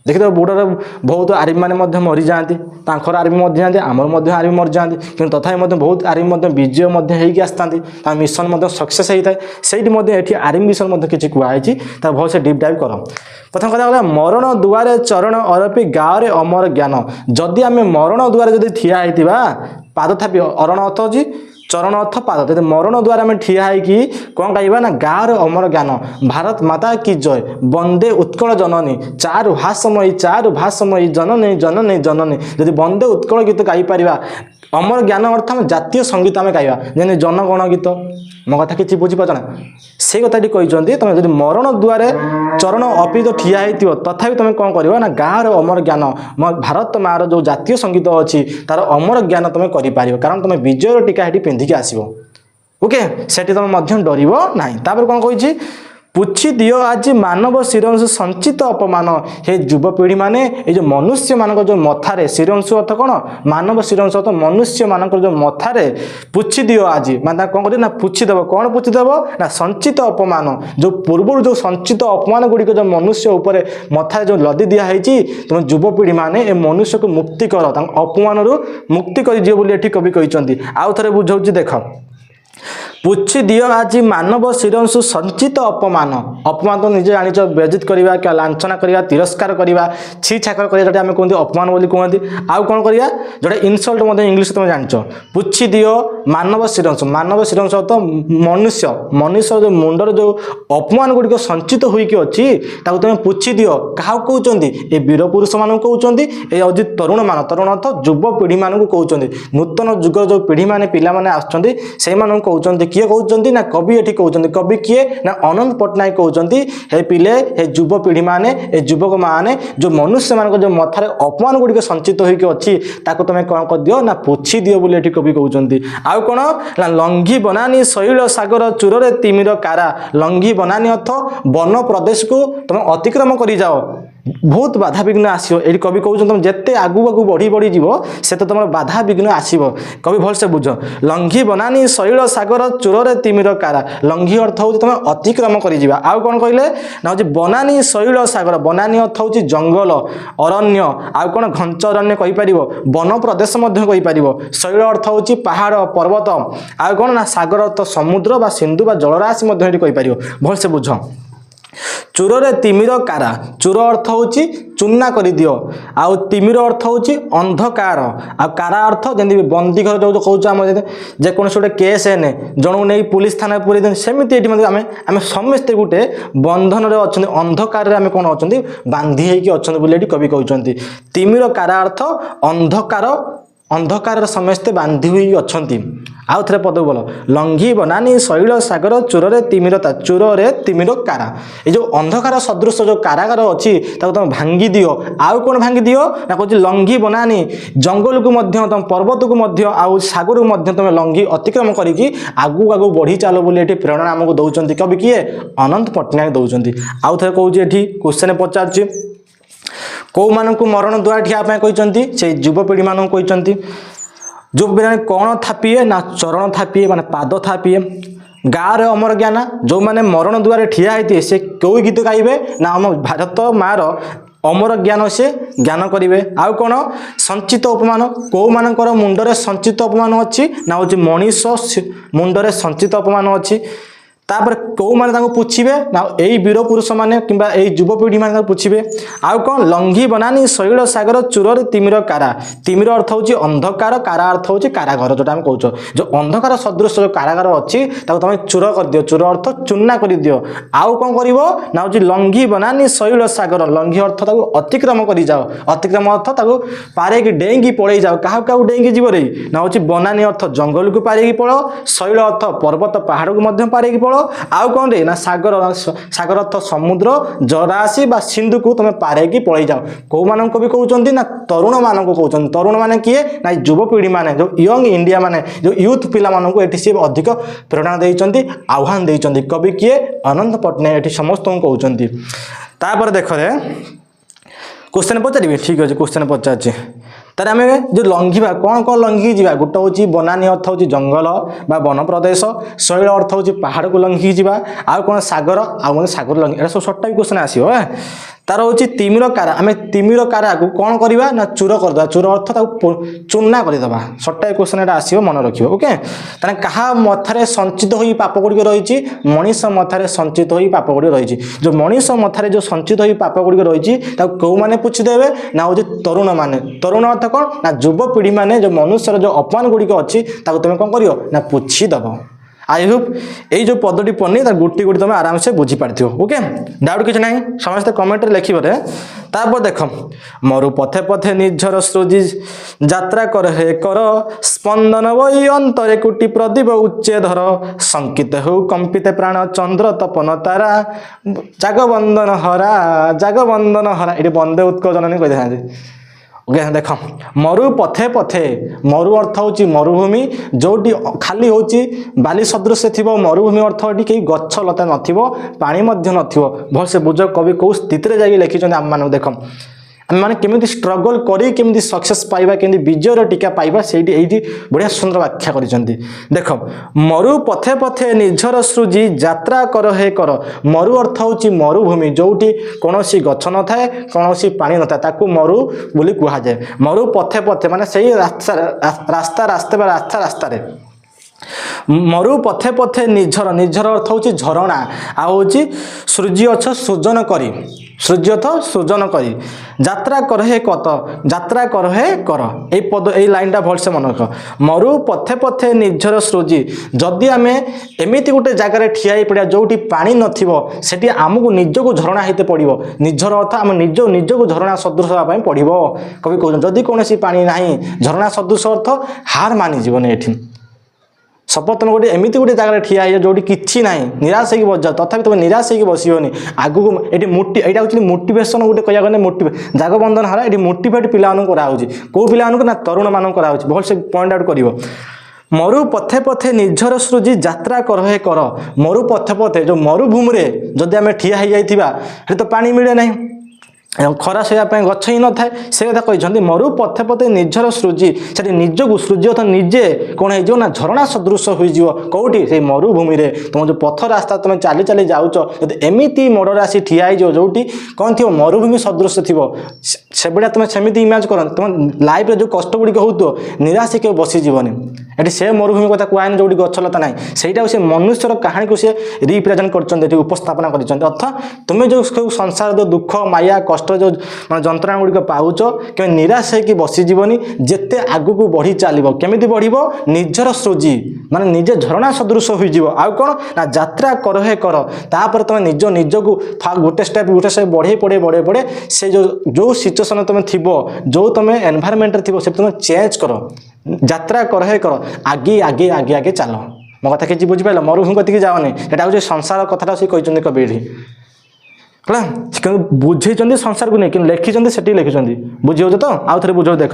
देखिए बोर्डर बहुत आर्मी मैंने मरी जाती आर्मी जाती आमर आर्मी मरी जाती कि तथा बहुत आर्मी विजय होगी आसता मिशन सक्सेस होता है से आर्मी विषय किसी कहुई भल से डीप डाइव कर प्रथम कथा गला मरण दुआरे चरण अरपी गाँव रे अमर ज्ञान जदि आम मरण दुआरे जदि ठिया होता पाद थापी अरण अर्थ होची चरण अर्थ पाद जब मरण द्वारा आम ठिया है कौन कह ना गाँव अमर ज्ञान भारत माता की जय वंदे उत्कल जननी चारु भाषमयी जननी जननी जननी जदि वंदे उत्कल गीत गाईपर अमर ज्ञान अर्थ आम जातीय संगीत आम गाइबा जेने जनगण गीत मो कथा कि बुझीपार ना से कथाटी कहते तुम जब मरण द्वार चरण अपीत ठिया हो तथापि तुम कौन कर ना गाँव अमर ज्ञान भारत मार जो जातीय संगीत अच्छी तार अमर ज्ञान तुम कर कारण तुम विजय टीका ये पिंधिकी आसो ओके सेठी तुम डर ना कौन कही पुछि दियो आज मानव शिरंशु संचित अपमान हे युवपीढ़ी माने ये जो मनुष्य मान जो मथारे शिरंशु अर्थ कौन मानव शिरंशु अर्थ मनुष्य मान जो मथारे पुछि दियो आज माने कौन कर पुछिदेव कौन पुछिदेव ना संचित अपमान जो पूर्व जो संचित अपमान गुड़िक जो मनुष्य उपर मथारे जो लदी दिखाई तुम युवपीढ़ी माने ए मनुष्य को मुक्ति कर अपमान मुक्ति कर कवि कहते आउ थे बुझाऊँ देख पुछि दियो आज मानव शिरंशु संचित अपमान अपमान तो निजे जान बेजित करवा क्या लांछना करवा तिरस्कार करवा छी छाकर करवा आम कहते अपमान बोली कहते आउ कौन करवा जोटा इनसल्ट इंग्लीश तुम जान पुछि दियो मानव शिरंशु तो मनुष्य मनुष्य जो मुंडर जो अपमान गुड़िक संचित होइकी अच्छी तुम पुछि दियो क्या कहते ये वीर पुरुष मान कहते ये हूँ तरुण मान तरुण अर्थ युवपीढ़ी मान कहते नूतन जुगर जो पीढ़ी मैंने पिला आसुँच से कहते किए कहते ना कवि ये कहते कवि किए ना अनंत पट्टनायक कहते हे पिले हे युवपीढ़ी माने ए युवक माने जो मनुष्य मान जो मथारे अपमान गुड़िक संचित होइकी अच्छी तुम कौन कर दियो ना पुछि दियो बोली कवि कहते आउ कौन ना लंघी बनानी शैल सागर चूर तिमिर कारा लंघी बनानी अर्थ वन प्रदेश को तुम अतिक्रम कर जाओ बहुत बाधा विघ्न आसो ये कवि कहते तुम जिते आगू आगू बढ़ी बढ़ी जीव से तो तुम बाधा विघ्न आसो कवि भलसे बुझ लंघी बनानी शैल सागर चूर तिमिर कारा लंघी अर्थ हूँ तुम अतिक्रम कर आउ कौन कहले ना हूँ बनानी शैल सागर बनानी अर्थ हूँ जंगल अरण्य आउ कौन घंच अरण्य कहीपर वन प्रदेश शैल अर्थ हूँ पहाड़ पर्वत आउ कौन ना सागर अर्थ समुद्र सिंधु जलराशि कहीपर भलसे बुझ चूर तिमिर कारा चूर अर्थ हूँ चूना कर दियो आउ तिमिर अर्थ हूँ अंधकार आ कारा अर्थ जमी बंदी घर जो कहूँ जेकोसी गोटे केस है जनू नहीं पुलिस थाना पूरे दिन सेमती ये आम समस्ते गोटे बंधन अच्छा अंधकार आम कौन अच्छा बांधी होती कवि कहते तिमिर कारा अर्थ अंधकार अंधकार समस्ते बांधी हुई अच्छा आउ थे पद बोल लंघी बनानी शैल सागर चूर तिमिरता चूर तिमिर कारा ये जो अंधकार सदृश जो कारागार अच्छी तुम भांगी दियो आउ कौन भांगी दियो ना कह लंघी बनानी जंगल को तुम पर्वत को आउ सागर को तुम लंघी अतिक्रम करके आगू आगू बढ़ी चलो बोली प्रेरणा आमको दौरान कवि किए अनंत पट्टनायक दौरान आउ थे कहूँ ये क्वेश्चन पचार कौ मानक मरण द्वारा ठिया कहते से युवपीढ़ी मान कहते युवपीढ़ी कौन थापिए ना चरण थापिए माने पाद थापिए गाँव अमर ज्ञान जो मैंने मरण द्वारा ठिया होती से क्यों गीत गाइबे ना आम भारत मार अमर ज्ञान से ज्ञान करेंगे आउ कौन संचित उपमान कौ मानकर मुंडरे संचित अपमान अच्छी ना हूँ मनीष मुंडरे संचित अपमान अच्छी तापर कौ मैंने पूछे ना यही वीर पुरुष मैंने कि युवपीढ़ी मैंने पूछे आउ कौन लंघी बनानी शैल सागर चूर तिमिर कारा तिमिर अर्थ हूँ अंधकार कारा अर्थ हूँ कारागार जोटा आम कौच जो अंधकार सदृश जो कारागार अच्छी तुम चूर कर दियो चूर अर्थ चूना कर दियो आउ कौन कर ना हूँ लंघी बनानी शैल सागर लंघी अर्थ अतिक्रम कर जाओ अतिक्रम अर्थ पारे डेंगी पड़े जाओ क्या क्या डेंगी जीव रे ना हूँ बनानी अर्थ जंगल को पारे पड़ो शैल अर्थ पर्वत पहाड़ को पारे पड़ो आउ कौन रे ना सागर सागर अर्थ समुद्र जलराशि सिंधु को तुम पारे पड़े जाओ कौ मान भी कहते ना तरुण मान कहते तरुण माने किए ना युवपीढ़ी माने जो यंग इंडिया माने जो यूथ पिला मानू ये सी अधिक प्रेरणा देते आह्वान देते कवि किए अनंत पट्टनायक ये समस्त कहते तापर देख रे क्वेश्चन पचारि ठीक अच्छे क्वेश्चन पचार तार आम जो लंघिबा कौन कौन लंघी जा गोटे हूँ बनानी अर्थ हूँ जंगल बा वन प्रदेश शैल अर्थ हूँ पहाड़ को लंघी जा आउ कौन सागर आउ कौन सागर लंघी सब 7टा क्वेश्चन आसो तार हूँ तिमिर कारा आम तिमिर कारा को कौन करवा ना चूर करदे चूर अर्थ चूना करदे सटा क्वेश्चन एटा आसो मन रखिए ओके ताने कहा मथारे संचित हो पाप गुड़िक रही मनीष मथारे संचित हो पाप गुड़िक रही जो मनीष मथारे जो संचित हो पाप गुड़िक रही कौ मैंने पूछीदेवे ना हूँ तरुण अर्थ कौन ना युवपीढ़ी मैंने जो मनुष्यर जो अपमान गुड़िक अच्छी तुम कौन कर ना पूछीदेव आई होप यही जो पदटी पढ़नी तार गोटी गोटी तुम आराम से बुझीपार ओके डाउट किसी ना समस्त कमेंट लिखे तापर देख मरु पथे पथे निजर सृजी यात्रा कर हे कर स्पंदन वही अंतरे कोटि प्रदीप उच्चे धर संकित हो कंपित प्राण चंद्र तपन तारा जागबंदन हरा ये बंदे उत्कल जननी कही ओके देख मरु पथे पथे मरु अर्थ हूँ मरुभूमि जोटी खाली हूँ बाली सदृश थी मरुभूमि अर्थ ये कहीं गछ लता नाणी भलसे बुझ कवि कौ स्थित जाकि लिखिं आम मान देख आम मैंने केमी स्ट्रगल करी सक्सेस पाइबा केमी विजयर टीका पाइबा से बढ़िया सुंदर व्याख्या कर देख मरु पथे पथे निजर सृजी यात्रा कर हे कर मरु अर्थ हूँ मरुभूमि जोटी कौन गछ न थाए कौन पानी न थाए ताकू मरु बोली कहुए मरु पथे पथे माने सही रास्ता रास्ता मरु पथे पथे निजर निजर अर्थ हूँ झरणा आउ सूर्य अर्थ सृजन करी सूर्य अर्थ सृजन करी यात्रा कर हे कत यात्रा कर हे कर ए पद ए लाइनटा भलसे मन रख मरु पथे पथे निजर सृजी जदि आम एमती गोटे जगार ठिया पड़ा जोटी पानी नथिबो सेठी आमको निजको झरणा होते पड़ो निजर अर्थ आम निजको झरणा सदृश होगा पड़ो कवि कहते जदि कौन पानी ना झरणा सदृश अर्थ हार मानिजीवन ये सपोज तुम गोटे एमती गोटे जगह ठिया है जोटी किसी ना निराश हो बस तथापि तुम निराश हो बसोनी आगू ये यहाँ हूँ मोटिवेशन गोटे कह जागबंधन हारा ये मोटिवेट पिला कराऊँ कौ पिला ना तरुण मान कराऊँ भलसे पॉइंट आउट कर मरु पथे पथे निजर सृजी यात्रा कर हे कर मरु पथे पथे जो मरुभूमि जदि आम ठिया हो जाइए तो पानी मिले ना खरा शोवाई गछ ही न थाए से कथा कहते मरु पथे पथे निजर सृजी से निजक सृजी अर्थ निजे कौन हो ना झरणा सदृश हो कौटी से मरुभूमि तुम जो पथ रास्ता तुम चली चली जाऊच एमती मोड़े आसी ठिया हो जोटी कौन थी मरुभूमि सदृश थी से भाया तुम सेमती इमेज कर तुम लाइफ जो कष्ट गुड़िक हो निराश के बसीजनी ये से मरुभूमि कथा कहना जो गछलता ना से से मनुष्यर कहानी को सी रिप्रेजेंट कर उपस्थापना कर तुम्हें जो संसार जो दुख माया कष्ट जो जंत्रणा गुड़िक पाऊच कि निराश होगी बसीजनी जिते आग को बढ़ी चलो केमी बढ़ निजर सृजी माने निजे झरणा सदृश हो आउ कौन ना यात्रा कर हे कर तापर तुम निज को गोटे स्टेप बढ़े पड़े से जो सिचुएसन तुम थी जो तुम एनवायरमेंट थी से तुम चेंज कर यात्रा कर हे कर आगे आगे आगे आगे चल मो कथा किसी बुझिपार मरुभूमि कतिक जाओनी यहाँ हूँ संसार कथा से कहते कवि है बुझे संसार को नहीं लिखिं से लिखिं बुझे तो आउ थे बुझ देख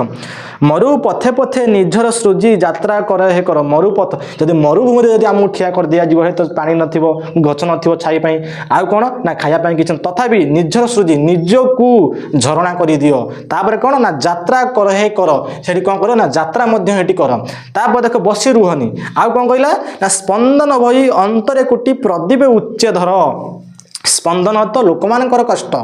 मरु पथे पथे निजर सृजी यात्रा कर हे कर मरु पथ जब मरुभूमि जब आमको ठिया कर दिज्व तो पानी नथिबो गछ नथिबो छाई पाई आउ कौन ना खाया कि तथापि निजर सृजी निज को झरणा कर दियो तापर कौन ना यात्रा कर हे कर से कौन कर ना यात्रा कर तापर देख बसी रुहनी आउ कौन कहला ना स्पंदन भई अंतरे कोटि प्रदीप उच्चे धर स्पंदन तो लोक मानकर कष्ट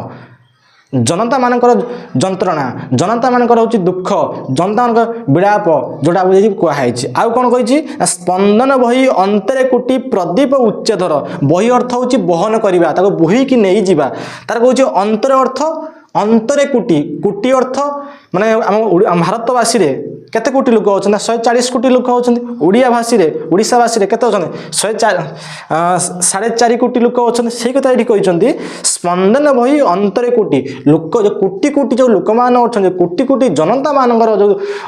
जनता मानकर जंत्रणा जनता मानकर हूँ दुख जनता मानकर विलाप जोटा बुझे कहुई आउ कौन कही स्पंदन बही अंतरे कोटि प्रदीप उच्चधर बही अर्थ हूँ बहन करवा बोहीकि नहीं जावा तार कह अंतर अर्थ अंतरे कोटि कोटि अर्थ माने आम भारतवासी केते कोटी लोक अच्छा 140 कोटी लोक अच्छा ओडिया भाषी ओडिशा भाषी केते अच्छा 4.5 कोटी लोक अच्छा से कथा ये कहते स्पंदन बही अंतरे कोटि लोक जो कोटि कोटि जो लोक मान अच्छा कोटि कोटि जनता मानकर जो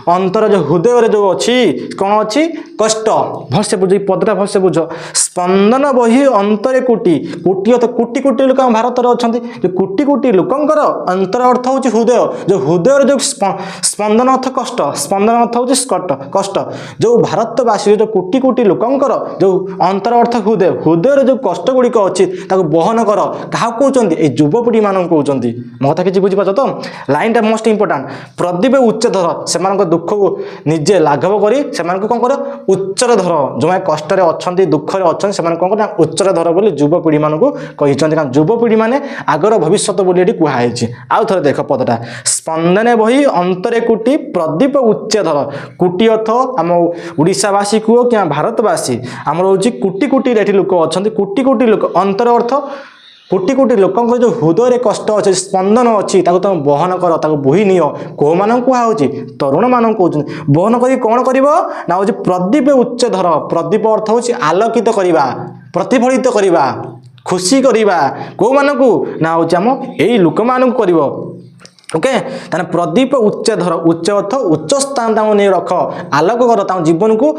अंतर जो हृदय जो अच्छी कौन अच्छी कष्ट भलसे बुझ पदटा भलसे बुझ स्पंदन बही अंतरे कोटि कोटि अर्थ कोटि कोटि लोक भारत में अच्छा कोटि कोटि लोकंकर अंतर अर्थ हूँ हृदय जो हृदय जो स्पंदन अर्थ कष्ट स्पंदन ସ୍ପନ୍ଦନ अर्थ हूँ कष्ट जो भारतवासी जो कोटी कोटी लोकंकर जो अंतर अर्थ हृदय हृदय जो कष्ट गुड़िक अच्छी बहन कर क्या कहते ये युवपीढ़ी मान कहते मो कथा किसी बुझीपार तो लाइन टा मोस्ट इंपोर्टाट प्रदीप उच्चधर से दुख को निजे लाघव कर कौन कर उच्चर धर जो मैंने कष्ट अच्छा दुखरे अच्छा से कौन कर उच्चर धर बोली युवपीढ़ी मान कही युवपीढ़ी मैंने आगर भविष्य बोली कहुई आउ थे देख पदटा स्पंदने बही अंतरे कुटी प्रदीप उच्चधर कुटी अर्थ आम ओडावासी कह क्या भारतवासी आमर हूँ कोटी कोटी लोक अच्छा कोटी कोटी लोक अंतर अर्थ कोटी कोटी लोक जो हृदय कष्ट अच्छे स्पंदन अच्छी तुम बहन कर बोही नियो कौ मान कहुच्छी तरुण मान कहते बहन कर कौन कर ना हूँ प्रदीप उच्चधर प्रदीप अर्थ हूँ आलोकित करवा प्रतिफलित करवा खुशी करवा कौ मानू ना हूँ आम यही लोक मान कर ओके ताने प्रदीप उच्चधर उच्च अर्थ उच्च स्थान नहीं रख आलोक कर जीवन को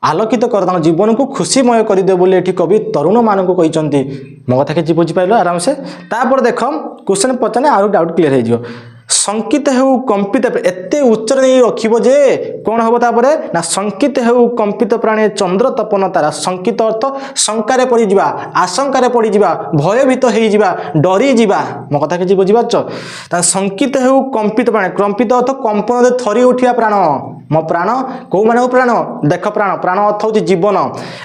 आलोकित कर जीवन को खुशीमय करदे बोली कवि तरुण मान को कहते मो कथा कि बुझीपार आराम से तापर देख क्वेश्चन पचारे आउ डाउट क्लीयर हो संकित हो कंपित एत उच्चर नहीं रखिबो जे कौन हम तापर ना संकित हो कंपित प्राणे चंद्र तपन तारा संकित अर्थ शंकार पड़ जा आशंकार पड़ जा भयभीत हो डरी जा मो कथा कि बुझीपार संकित हो कंपित प्राणे कंपित अर्थ कंपन थरी उठा प्राण मो प्राण कौ मान प्राण देख प्राण प्राण अर्थ हूँ जीवन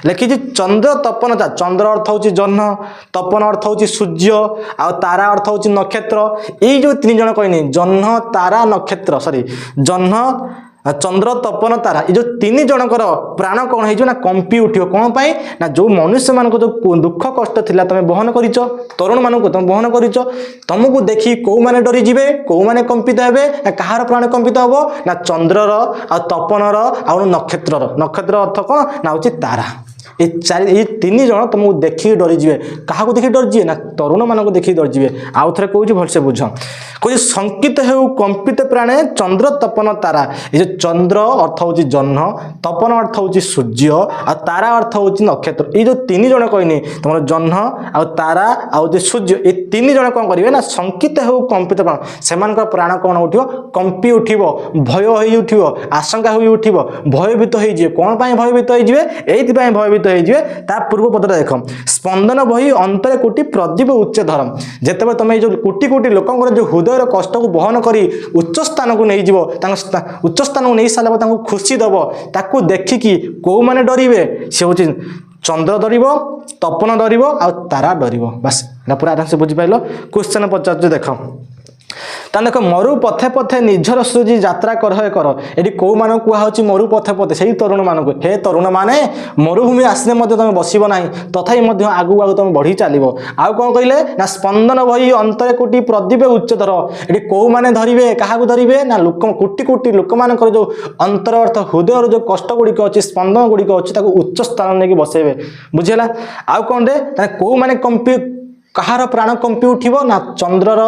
लिखी चंद्र तपन चंद्र अर्थ हूँ जह्न तपन अर्थ हूँ सूर्य आ तारा अर्थ हूँ नक्षत्र यही जो तीन जन कहनी जह्न तारा नक्षत्र सॉरी जह्न चंद्र तपन तारा ये जो तीन जनकर प्राण कौन हो ना कंपी उठो कौन पाई ना जो मनुष्य मान जो दुख कष्ट थिला तुम बहन कर तरुण मान तुम बहन कर तुमको देखी कौ मैंने डरी जी कौ मैंने कंपित हे ना कहार प्राण कंपित हम ना चंद्रर आ तपनर आ नक्षत्र अर्थ कौन ना हूँ तारा ये तीन जन तुमको देखिए डरी जी क्या देखिए डरी जी ना तरुण मान को देखिए डरी जी आउ थे कौन भलसे बुझ कह संकित हो कंपित प्राणे चंद्र तपन तारा ये जो चंद्र अर्थ हूँ जह्न तपन अर्थ हूँ सूर्य आ तारा अर्थ हूँ नक्षत्र ये जो तीन जन कहनी तुम जह्न आ तारा आ सूर्य ये तीन जन कौन करेंगे ना संकित हो कंपित प्राण से प्राण कौन उठो कंपी उठ भय हो उठ आशंका हो उठ भयभीत हो कौन भयभीत हो भयभीत ता पूर्व पदर देख स्पंदन बही अंतरे कोटी प्रदीप उच्चधर जिते तुम जो कोटी कोटी लोक जो हृदय कष्ट को बहन कर उच्च स्थान को नहीं उच्च स्थान को नहीं सारा खुशी दब ताकू देखिकी कौ मैंने डरे सी हूँ चंद्र डर तपन डर आ तारा डर बस पूरा आराम से बुझीपार क्वेश्चन पचार देख देख मरु पथे पथे निजर सृजी यात्रा कर ये कौ मान कहुच्छी मरु पथे पथे से तरुण मान को हे तरुण माने मरुभूमि आसने तुम बसब ना तथापि आगू आगू तुम बढ़ी चलो आउ कौन कहले ना स्पंदन बही अंतरे कोटी प्रदीप उच्चधर ये कौ मैंने धरवे क्या धरवे ना लोक कोटी कोटी लोक मान जो अंतर अर्थ हृदय जो कष्ट गुड़िक अच्छी स्पंदन गुड़िक अच्छी उच्च स्थान नहीं बसैबे बुझेगा आउ कौन रे कौ मैंने कंपी कहार प्राण कंपी उठिबो ना चंद्रर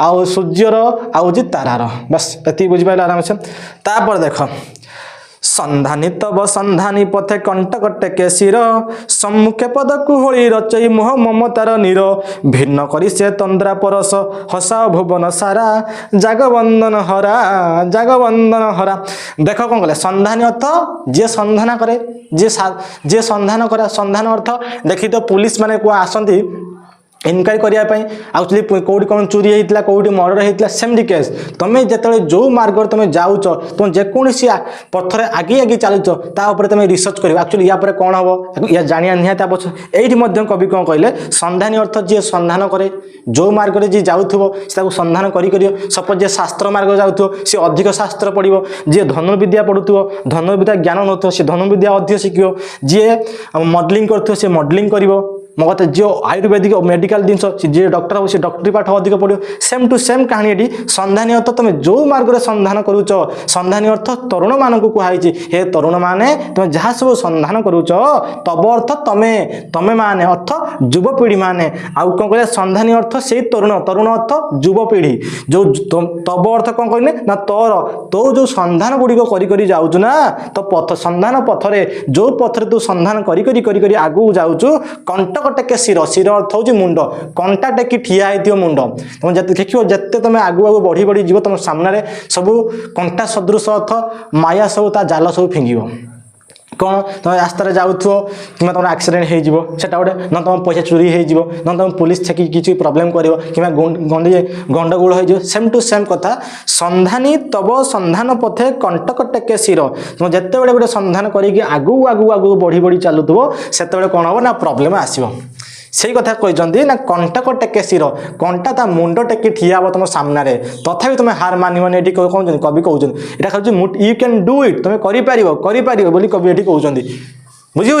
आ सूर्यर आउ तारार बस ये बुझिपारे आराम से तापर देख संधानी तब संधानी पथे कंटक टेके शिर सम्मुखे पद कुहली रचई मोह ममतार नीर भिन्न करी से तंद्रा परस हसा भुवन सारा जागबंदन हरा देख कौन कहले संधानी अर्थ जे संधान करे जे संधान करे संधान अर्थ देखी तो पुलिस माने को आसंती इनक्वारी करने आउली कौटी कौन चोरी होता कौटी मर्डर होता सेमती केस तुम जो जो मार्ग तुम जाऊच तुम जेकोसी पथर आगे आगे चलुच तापर तुम रिसर्च कर एक्चुअली या कौन हम या जाना निहत आवश्यक ये कवि कौन कहले संधानी अर्थ जी संधान करे जो मार्ग जी जाऊँ संधान कर सपोज जे शास्त्र मार्ग जाऊँ सी अधिक शास्त्र पढ़ो जी धनुर्विद्या पढ़ुव धनुर्विद्या ज्ञान नौ सी धनुर्विद्या अधिक शिखो जी मॉडलिंग कर मॉडलिंग कर मो कत जो आयुर्वेदिक मेडिकल जिन जी डॉक्टर हो डॉक्टरी पाठ अधिक पढ़ो सेम टू सेम कहानी ये संधानी अर्थ तुम जो मार्ग में संधान करुच संधानी अर्थ तरुण मान को कहुई हे तरुण माने तुम जहाँ सब संधान करुच तब अर्थ तमे तमे माने अर्थ युवपीढ़ी माने आउ कौन कह संधानी अर्थ से तरुण तरुण अर्थ युवपीढ़ी जो तब अर्थ कौन कहने ना तोर तो जो संधान गुड़िक कर जाऊँ ना तो पथ संधान पथरे जो पथरे तू संधान करी आगू जाऊँ कंटक कंटक टेके शिर शिर अर्थ हूँ मुंड कंटा टेकी ठिया होती मुंड तुम देखिए जिते तुम आगु आगु बढ़ी बढ़ी जीव तुम सामने सब कंटा सदृश अर्थ माया सब ता जाल सब फिंगिब कौन तुम रास्तार जाऊ कि तुम एक्सीडेंट हो गोटे न तुम पैसा चोरी हो तुम पुलिस छेकी किसी प्रोब्लेम कर गंडगोल हो सेम टू सेम कथा संधानी तब संधान पथे कंटक टेके शिर तुम जिते बड़े गोटे संधान करके आगू आगू आगू बढ़ी बढ़ी चलुव से कौन हम ना प्रोब्लेम आसो से कथा कहते ना कंटक टेके शिर कंटा ता मुंड टेकी ठिया हम तुम सामने तथा तुम हार मानवनी ये कहते कवि कहते यहाँ कहते यू कैन डू इट तुम कर कवि ये कहते बुझी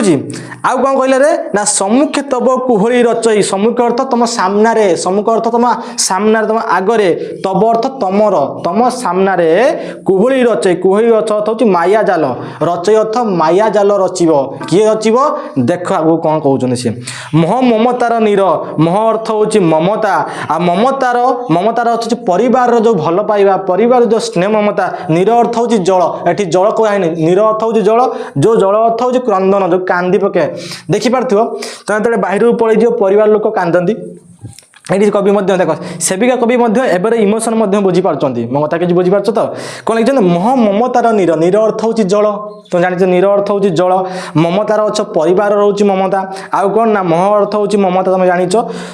आउ कौन कहले रे ना सम्मुखे तब कुहड़ी रचई सम्मुख अर्थ तुम सामने सम्मुख अर्थ तुम सामने तुम आगरे तब अर्थ तमर तुम सामने कुहड़ी रचई अर्थ हूँ माया जाल रचई अर्थ माया जाल रचिब किए रचिब देख आगु कौन कहते सी मोह ममतार नीर मोह अर्थ हूँ ममता आ ममतार अर्थ परिवार जो भल पाइबा परिवार जो स्नेह ममता नीर अर्थ हूँ जल एटी जल कहनी नीर अर्थ हूँ जल जो जल अर्थ हूँ क्रंदन जो कांदी पके देखिपार तुम बाहर पलैज परिवार लोक कांदती ये कवि देख सेविका कवि एबर इमोशन बुझीपार मो कथा किसी बुझीपार तो कौन लिखते मोह ममतार नीर नीर अर्थ हूँ जल तुम जान नीर अर्थ हूँ जल ममतार अच्छ परिवार रोच ममता आउ कौन ना मोह अर्थ हूँ ममता तुम जान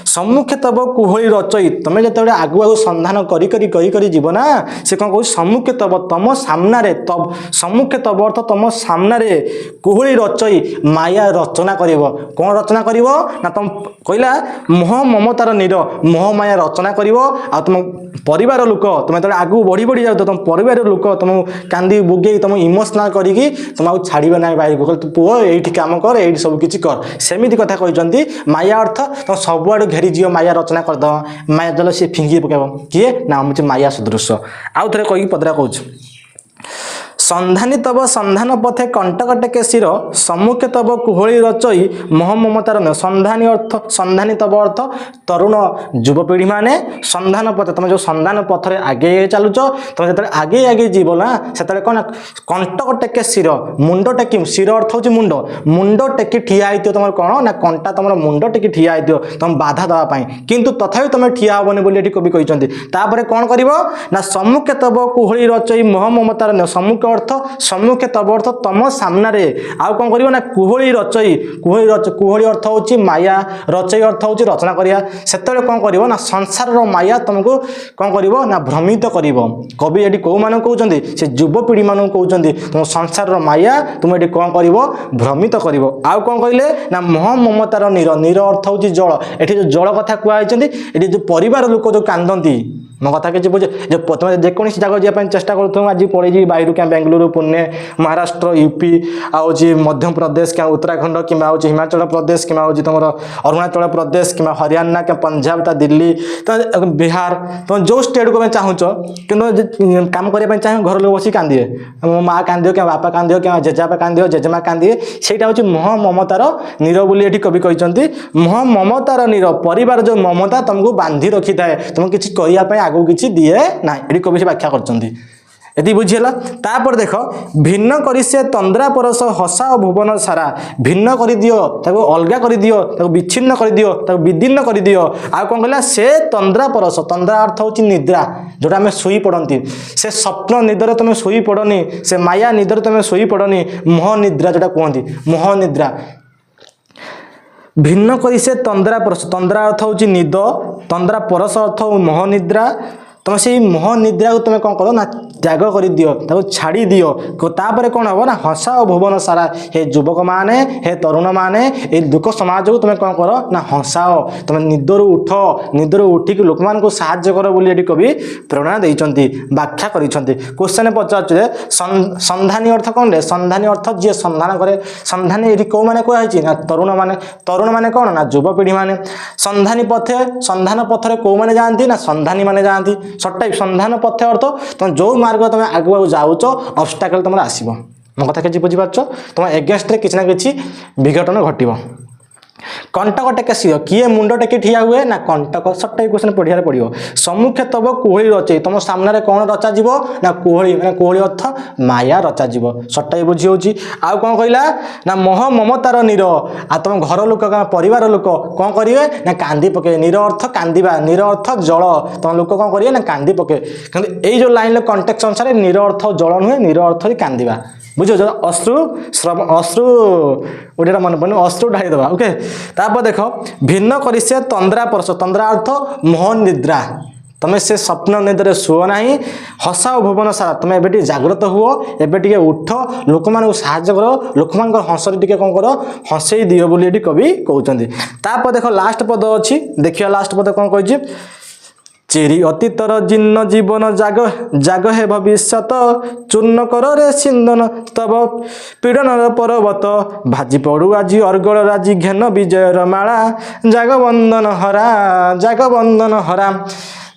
सम्मुखे तब कुहड़ी रचई तुम जो आगु आगु संधान करी जीव ना से कौन कह सम्मुखे तब तुम सामने तब सम्मुखे तब अर्थ तुम सामने कुहड़ी रचई माया रचना कर कौन रचना कर तुम कहला मोह ममतार नीर मोह माया रचना कर तुम परिवार लोक तुम जो आगू बढ़ी बढ़ी जाओ तुम परिवार लोक तुम कांदी बुगे तुम इमोशनाल करी तुम आउ छाड़ ना बाहर को पुओ ये कम कर ये सब किसी कर सेमती कथा कहते माया अर्थ तुम सबुआड़ घेरीज माया रचना करद माया जल सी फिंगी पकेब किए ना मुझे माया सदृश आउ थे कही पदरा कहूँ संधानी तब संधान पथे कंटक टेके शिर सम्मुखे तब कुहड़ी रचई मोह ममतार न संधानी अर्थ संधानी तब अर्थ तरुण युवपीढ़ी माने संधान पथे तुम जो संधान पथरे आगे चलुच तुम जो आगे आगे जीव ना से कौन कंटक टेके शिर मुंड टेकी शिर अर्थ हूँ मुंड टेकी ठिया होती तुम कौन ना कंटा तुम मुंड टेकी ठिया होती तुम बाधा देवाई किंतु तथापि तुम ठिया हेबनी बोली कवि कहते कौन कर ना सम्मुखे तब कुहड़ी रचई मोह ममतार न सम्मुख अर्थ सम्मुखे तब अर्थ तुम सामने आउ कौन कर कुहड़ी रचई कुहड़ी अर्थ हूँ माया रचई अर्थ हूँ रचना करिया सेतबेले कौन कर ना संसार माया तुमको कौन कर ना भ्रमित कर कवि ये कौ मान कहते से युवपीढ़ी मान कहते तुम संसार माया तुम ये कौन कर भ्रमित कर आउ कौन कहले ना मोह ममतार नीर नीर अर्थ हूँ जल ये जो जल कथा कहते ये जो परिवार लोक जो कांदती मो कथा किसी बुझे जो तुम जेको जगह जावाई चेष्टा करूँ आज पड़े बाहर क्या बेंगलुरु पुणे महाराष्ट्र यूपी आउे मध्य प्रदेश क्या उत्तराखंड कि हिमाचल प्रदेश कि तुम अरुणाचल प्रदेश कि हरियाणा क्या पंजाब ता दिल्ली तो बिहार तुम जो स्टेट को चाहूच कि कम करने चाहे घर लोग बस कांदे मो माँ कांद क्या बापा कांद क्या जेजेबापा कांद जेजेमा कांदे सहीटा हूँ मोह ममतार नीर बोली ये कवि कहते मोह ममतार नीर परिवार जो ममता तुमको बांधि रखी थाए तुम किसी करने आगू किसी दिए ना ये कवि से व्याख्या कर बुझीला तापर देख भिन्न करी से तंद्रा परस हसा और भुवन सारा भिन्न कर दियो ताको अलगा कर दियो ताको विच्छिन्न कर दियो ताको विदीर्ण कर दियो आ कौन कहला से तंद्रा परस तंद्रा अर्थ होची निद्रा जोटा आम शोई पड़ती से स्वप्न निद्रा तुम शोई पड़नी से माया निद्रा तुम शोई पड़नी मोह निद्रा जोटा कहती मोह निद्रा भिन्न करी से तंद्रा परस तंद्रा अर्थ होची निद तंद्रा परस अर्थ मोह निद्रा तुम से मोह निद्रा को तुम कौन कर ना त्याग कर दियो छाड़ी दियो तापर कौन हम ना हसा और भुवन सारा हे युवक माने हे तरुण माने ये दुख समाज को तुम कौन कर ना हसाओ तुम निदरू उठ निदरू उठिक लोक मान को साहाय्य कर बोली ये कवि प्रेरणा देइचंती व्याख्या करिसंती क्वेश्चन पचारे संधानी अर्थ कौन संधानी अर्थ जी संधान करे संधानी ये कौ मैंने कहुई ना तरुण माने कौन ना युवपीढ़ी माने संधानी पथे संधान पथरे कौ मैंने जाती ना संधानी माने जाती सटाइप संधान पथ अर्थ तुम जो मार्ग तुम आगु आगु जाऊच ऑब्स्टेकल तुम आसो मो कथा किसी बुझीपार तुम एगेन्स्ट किसी ना कि विघटन घटव कंटक टेके सिंह किए मुंड टेके ठिया हुए ना कंटक सट्टा क्वेश्चन पढ़िया पड़ो सम्मुखे तब कोहली रचे तुम सामने कौन रचा जीव ना कोहली मैंने कोहली अर्थ माया रचा जीव सट्टा बुझी होची आउ कौन कहला ना मोह ममतार नीर आ तुम घर लोक परिवार लोक कौन करेंगे ना कांदी पके नीर अर्थ कांदिबा नीर अर्थ जल तुम लोक कौन करेंगे ना कांदी पके ये जो लाइन कंटेक्स अनुसार नीर अर्थ जल नुहे नीर अर्थ कांदिबा बुझ अश्रु श्रम अश्रु ओडिया मन पड़े अश्रु ढाई देवा ओके तापर देख भिन्न कर तंद्रा परस तंद्रा अर्थ मोहन निद्रा तुम से स्वप्न निद्रा शुओ ना हसा भुवन सारा तुम एबे जाग्रत हुओ एबे उठ लोक मान साहाଯ୍य कर लोक मान हंसरे टिके कौन कर हंसई दियो बोली कवि कहते तापर देख लास्ट पद अच्छी देखिए लास्ट पद कौन कही चिरी अतीतर जीर्ण जीवन जाग जाग हे भविष्यत चूर्ण कर रे सिंदन तब पीड़न पर्वत भाजी पड़ू आज अर्गल राजी घेन विजयर माला जागबंदन हरा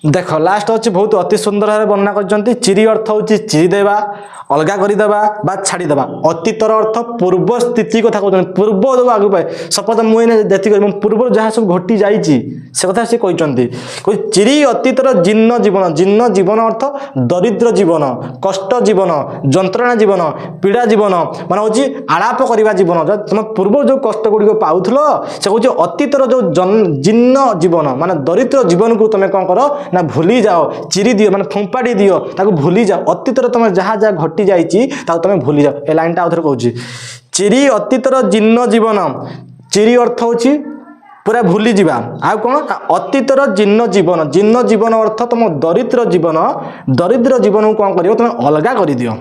देख लास्ट अच्छी बहुत अति सुंदर भाव वर्णना कर चिरी अर्थ हूँ चिरी देवा अलगा करदेवा बा छाड़देवा अतीतर अर्थ पूर्व स्थिति कथा कहते पूर्व जो आगे पाए सपोज मुझे जी पूर्व जहाँ सब घटी जाइए से कथा सी कहते चिरी अतीतर जीर्ण जीवन अर्थ दरिद्र जीवन कष्ट जीवन जंत्रणा जीवन पीड़ा जीवन मान हूँ आलाप करवा जीवन तुम पूर्व जो कष्ट गुड़िक पाउल से कह अतीतर जो जीर्ण जीवन मान दरिद्र जीवन को तुम कौन कर ना भूली जाओ चिरी दियो मान फुंपाड़ी दियो ताको भूली जाओ अतीतर तुम जहाँ जहाँ घटी जाइए तुम भूली जाओ ए लाइन टा आउथरे कहूँ चिरी अतीतर जीर्ण जीवन चिरी अर्थ हूँ पूरा भूली जावा आ कौन अतीतर जीर्ण जीवन अर्थ तुम दरिद्र जीवन को कौन कर तुम अलगा कर दियो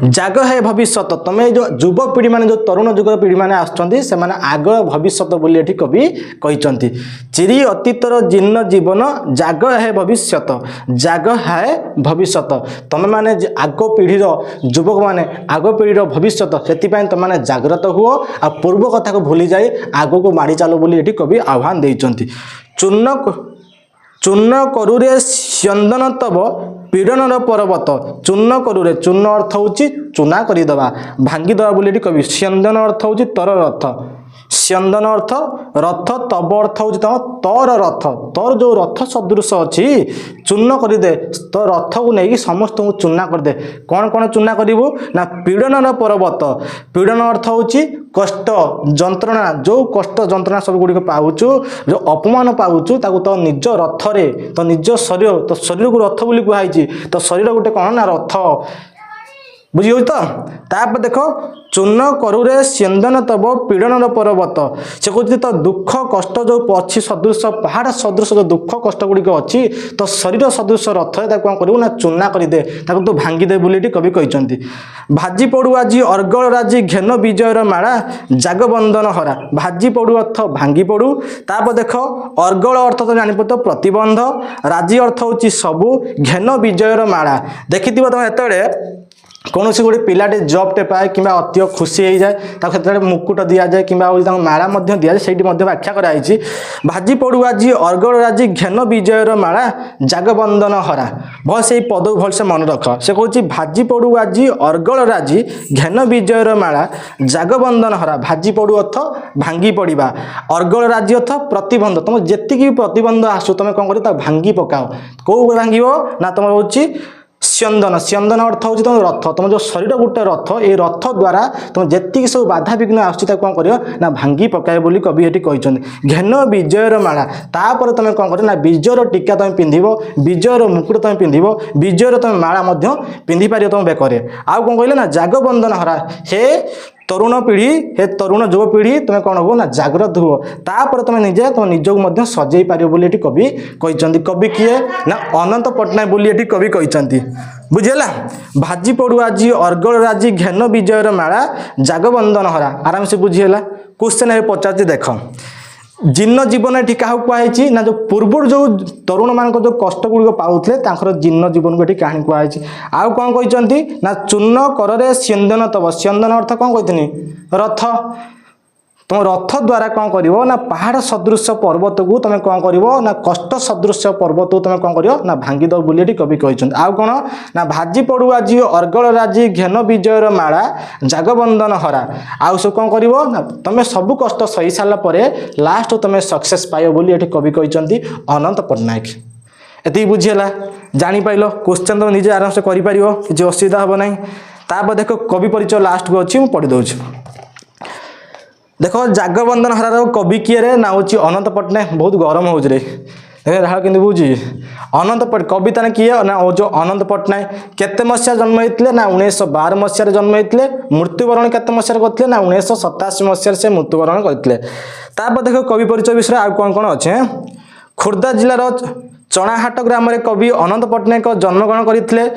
जाग है भविष्यत तुम्हें जो युवपीढ़ी मान जो तरुण जुगर पीढ़ी मैंने आसुँच आग भविष्यत बोली कवि कहते चिरी अतीतर जीर्ण जीवन जाग है भविष्यत तुम मैंने आग पीढ़ी युवक मैंने आग पीढ़ी भविष्यत से तुम जाग्रत हुओ आ पूर्व कथा को भूली जाए आग को माड़ी चलो बोली कवि आह्वान देते चूर्ण करुरे स्यंदन तब पीड़न पर्वत चूर्ण करुरे चूर्ण अर्थ हूँ चूना करदेवा भांगीदेवा बोली कवि स्यंदन अर्थ हूँ तर रथ स्यंदन अर्थ रथ तब अर्थ हूँ तुम तर रथ तर जो रथ सदृश अच्छी चूर्ण करदे तो रथ को लेकिन समस्त को चूना करदे कौन कौन चूना करू ना पीड़न पर्वत पीड़न अर्थ हूँ कष्ट जंत्रणा जो कष्ट जंत्रणा सब गुड़िक पाउचु जो अपमान पाउचु ताकू तो निज रथरे तो निज शरीर तो शरीर को रथ बोली कहुई तो शरीर गोटे कौन ना रथ बुझी तो तापर देख चूर्ण करुरे स्यंदन तब पीड़न पर्वत से कहते तो दुख कष्ट जो अच्छी सदृश पहाड़ सदृश जो दुख कष्ट गुड़िक अच्छी तो शरीर सदृश रथ कौन करू ना चूना करदे तो भांगीदे बोली कवि कहते भाजी पड़ू आज अर्गल राजी घेन विजयर माला जागबंदन हरा भाजी पड़ू अर्थ भांगी पड़ू तापर देख अर्गल अर्थ तो जानी तो प्रतिबंध राजी अर्थ हूँ सबू घेन विजयर माला देखि तुम एत कौन सी गोटे पिलाटे जॉबटे पाए कि अति खुशी हो जाए क्षेत्र में मुकुट दि जाए कि माला दि जाए से व्याख्या कराई भाजी पड़ू आज अर्गल राजी घेन विजयर माला जागबंदन हरा भल से पद भल से मन रख से कहूँ भाजी पड़ू आज अर्गल राजी घेन विजयर माला जागबंदन हरा भाजी पड़ू अर्थ भांगी पड़ा अर्गल राजी अर्थ प्रतिबंध तुम जी प्रतिबंध आसू तुम कौन कर भांगी पकाओ कौ भांग ना तुम हूँ स्यंदन अर्थ हूँ तुम रथ तुम जो शरीर गोटे रथ ये रथ द्वारा तुम जी सब बाधा विघ्न आसूँ कौन कर ना भांगी पकाए बोली कवि ये कहते घेन विजयर माला तापर तुम कौन कर ना विजयर टीका तुम पिंधिब विजयर मुकुट तुम पिंधिब विजयर तुम माला पिंधि पार तुम बेकरे आउ कौन कहले ना जागबंदन हरा हे तरुण पीढ़ी हे तरुण युव पीढ़ी तुम कौन हो ना जाग्रत हुओ तापर तुम निजे तुम निजक सजई पार बोली कवि कहते कवि किए ना अनंत पट्टनायक बोली कवि कहते बुझेगा भाजी पड़ू आज अर्गल राजी घेन विजयर माला जागबंदन हरा आराम से बुझीगला क्वेश्चन पचार देख जीर्ण जीवन ये क्या कहुई ना जो पूर्व जो तरुण मान जो कष्ट गुड़िक पाते जीर्ण जीवन को ये कहानी कहुई आउ कौन कहते ना चूर्ण कर स्यंदन तब स्यंदन अर्थ कौन कहते रथ तुम रथ द्वारा कौन कर ना पहाड़ सदृश पर्वत को तुम कौन कर ना कष्ट सदृश पर्वत को तुम कौन कर ना भांगीद बोली कवि कहते आउ कौन ना भाजी पड़ू आज अर्गल राजी घेन विजयर माला जागबंधन हरा आउ सब कौन कर ना तुम सब कष्ट सही सारापर लास्ट तुम सक्सेस पाइब बोली कवि कहते अनंत पट्टनायक। ये बुझीगला जापार क्वेश्चन तुम निजे आराम से कर किसी असुविधा हम ना। तापर देख कवि परिचय लास्ट को अच्छी पढ़ी दूसरी देख जागबंधन हरार कवि किए रे ना हूँ अनंत पट्टनायक। बहुत गरम हो कि बुझी अनंत कविता किए ना हूँ अनंत पट्टनायक। केते मसीहा जन्म होते ना 1912 मसीह जन्म होते मृत्युवरण केते मसीह करते ना 1987 मसीह से मृत्युवरण करते। देख कवि परिचय विषय आउ कौन कौन अच्छे खोर्धा जिलार चणाहाट ग्राम कवि अनंत पट्टनायक जन्मग्रहण करते।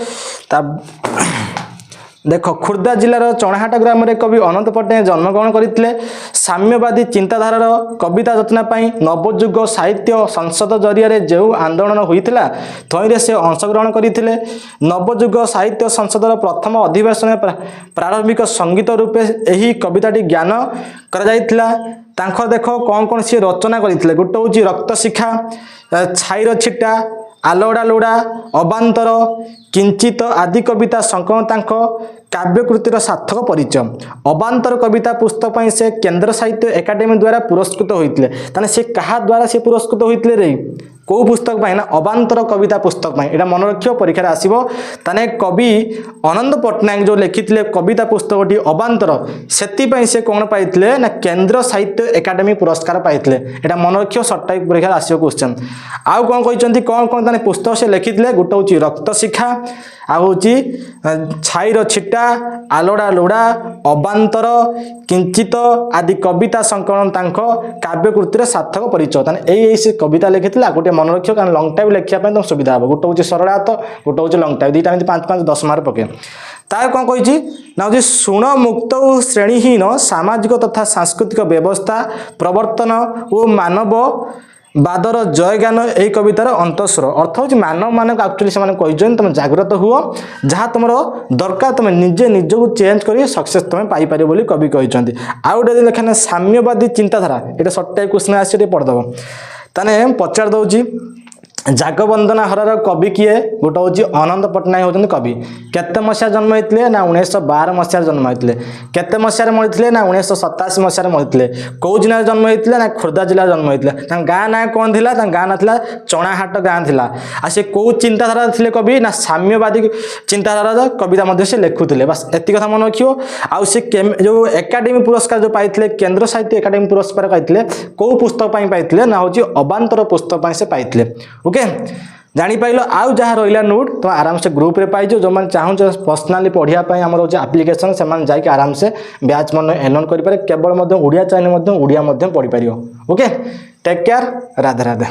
देख खोर्धा जिलार चणाहाट ग्राम कवि अनंत पट्टनायक जन्मग्रहण करते। साम्यवादी चिंताधारार कविता रचना नवजुग साहित्य संसद जरिया जो आंदोलन होता थईरे से अंशग्रहण करते। नवजुग साहित्य संसदर प्रथम अधिवेशन प्रारंभिक संगीत रूपे यही कविताटी ज्ञान कर देख कौन कौन सी रचना करते गोटे हूँ रक्त शिखा छाईर छिटा आलोड़ा लोड़ा अबांतर किंचित आदि कविता संकलन काव्यकृतिर सार्थक परिचय। अबांतर कविता पुस्तक से केंद्र साहित्य एकाडेमी द्वारा पुरस्कृत होते से क्या द्वारा से पुरस्कृत होते रे कौ पुस्तक ना अबांतर कविता पुस्तक यहाँ मन रख परीक्षा आसो ताने कवि अनंत पट्टनायक जो लिखिते कविता पुस्तकटी अबांतर से कौन पाई ना केंद्र साहित्य एकाडेमी पुरस्कार पाई यहाँ मन रख सर्ट टाइप परीक्षा आसो क्वेश्चन। आउ कौन कहते कौन कौन ताने पुस्तक से लिखिते गोटे हूँ रक्त शिखा आउ छाईर छिटा आलोड़ा लोड़ा अबांतर किंचित आदि कविता संकलन काव्यकृतिर सार्थक परिचय यही कविता लिखी गोटे मन रख कारण लंग टाइप लिखापी तुम सुविधा हम गोटे हूँ सरलात गोटे हूँ लंग टाइप दुईटा 5-5 10 मार्क पके तार कौन कही ना शुण मुक्त श्रेणीहीन सामाजिक तथा सांस्कृतिक व्यवस्था प्रवर्तन और मानव बादर जयगान यही कवितार अंतस्वर अर्थ हूँ मानव मानक एक्चुअली से कहते तुम जागृत हुआ जहाँ तुम दरकार तुम निजे निजक चेंज कर सक्सेस तुम पाइपर बोली कवि कहते। आउ गोटे लेखा साम्यवादी चिंताधारा ये सर्ट टाइप क्वेश्चन आसे पढ़दब ताने पचार दौची जागबंधन हरार कवि किए गोटे हूँ अनंत पट्टनायक होती कवि केते मसीहा जन्म होते ना 1912 मसीह जन्म होते केते मसीह मरते ना 1987 मसीह मरते कौ जिले जन्म होते ना खोर्धा जिला जन्म होते गाँ ना कौन थी गाँ ना था चणाहाट गाँ थी आ से कौ चिंताधारा थे कवि ना साम्यवादी चिंताधारा कविता से लिखुले बस एति कथा मन रखियो। आउ से जो एकाडेमी पुरस्कार जो पाई केंद्र साहित्य एकाडेमी पुरस्कार पाई कौ पुस्तक पाई ना हूँ अबांतर पुस्तक से पाई ओके जापार। आउ जहाँ रहा नोट तुम आराम से ग्रुप रे पाइज जो मैंने चाहूँ पर्सनाली पढ़ाई आमर हूँ आप्लिकेसन से जाकि आराम से बैच मन एनरोल करें केवल ओडिया चैनल ओडिया पढ़ी पार okay take care Radhe Radhe.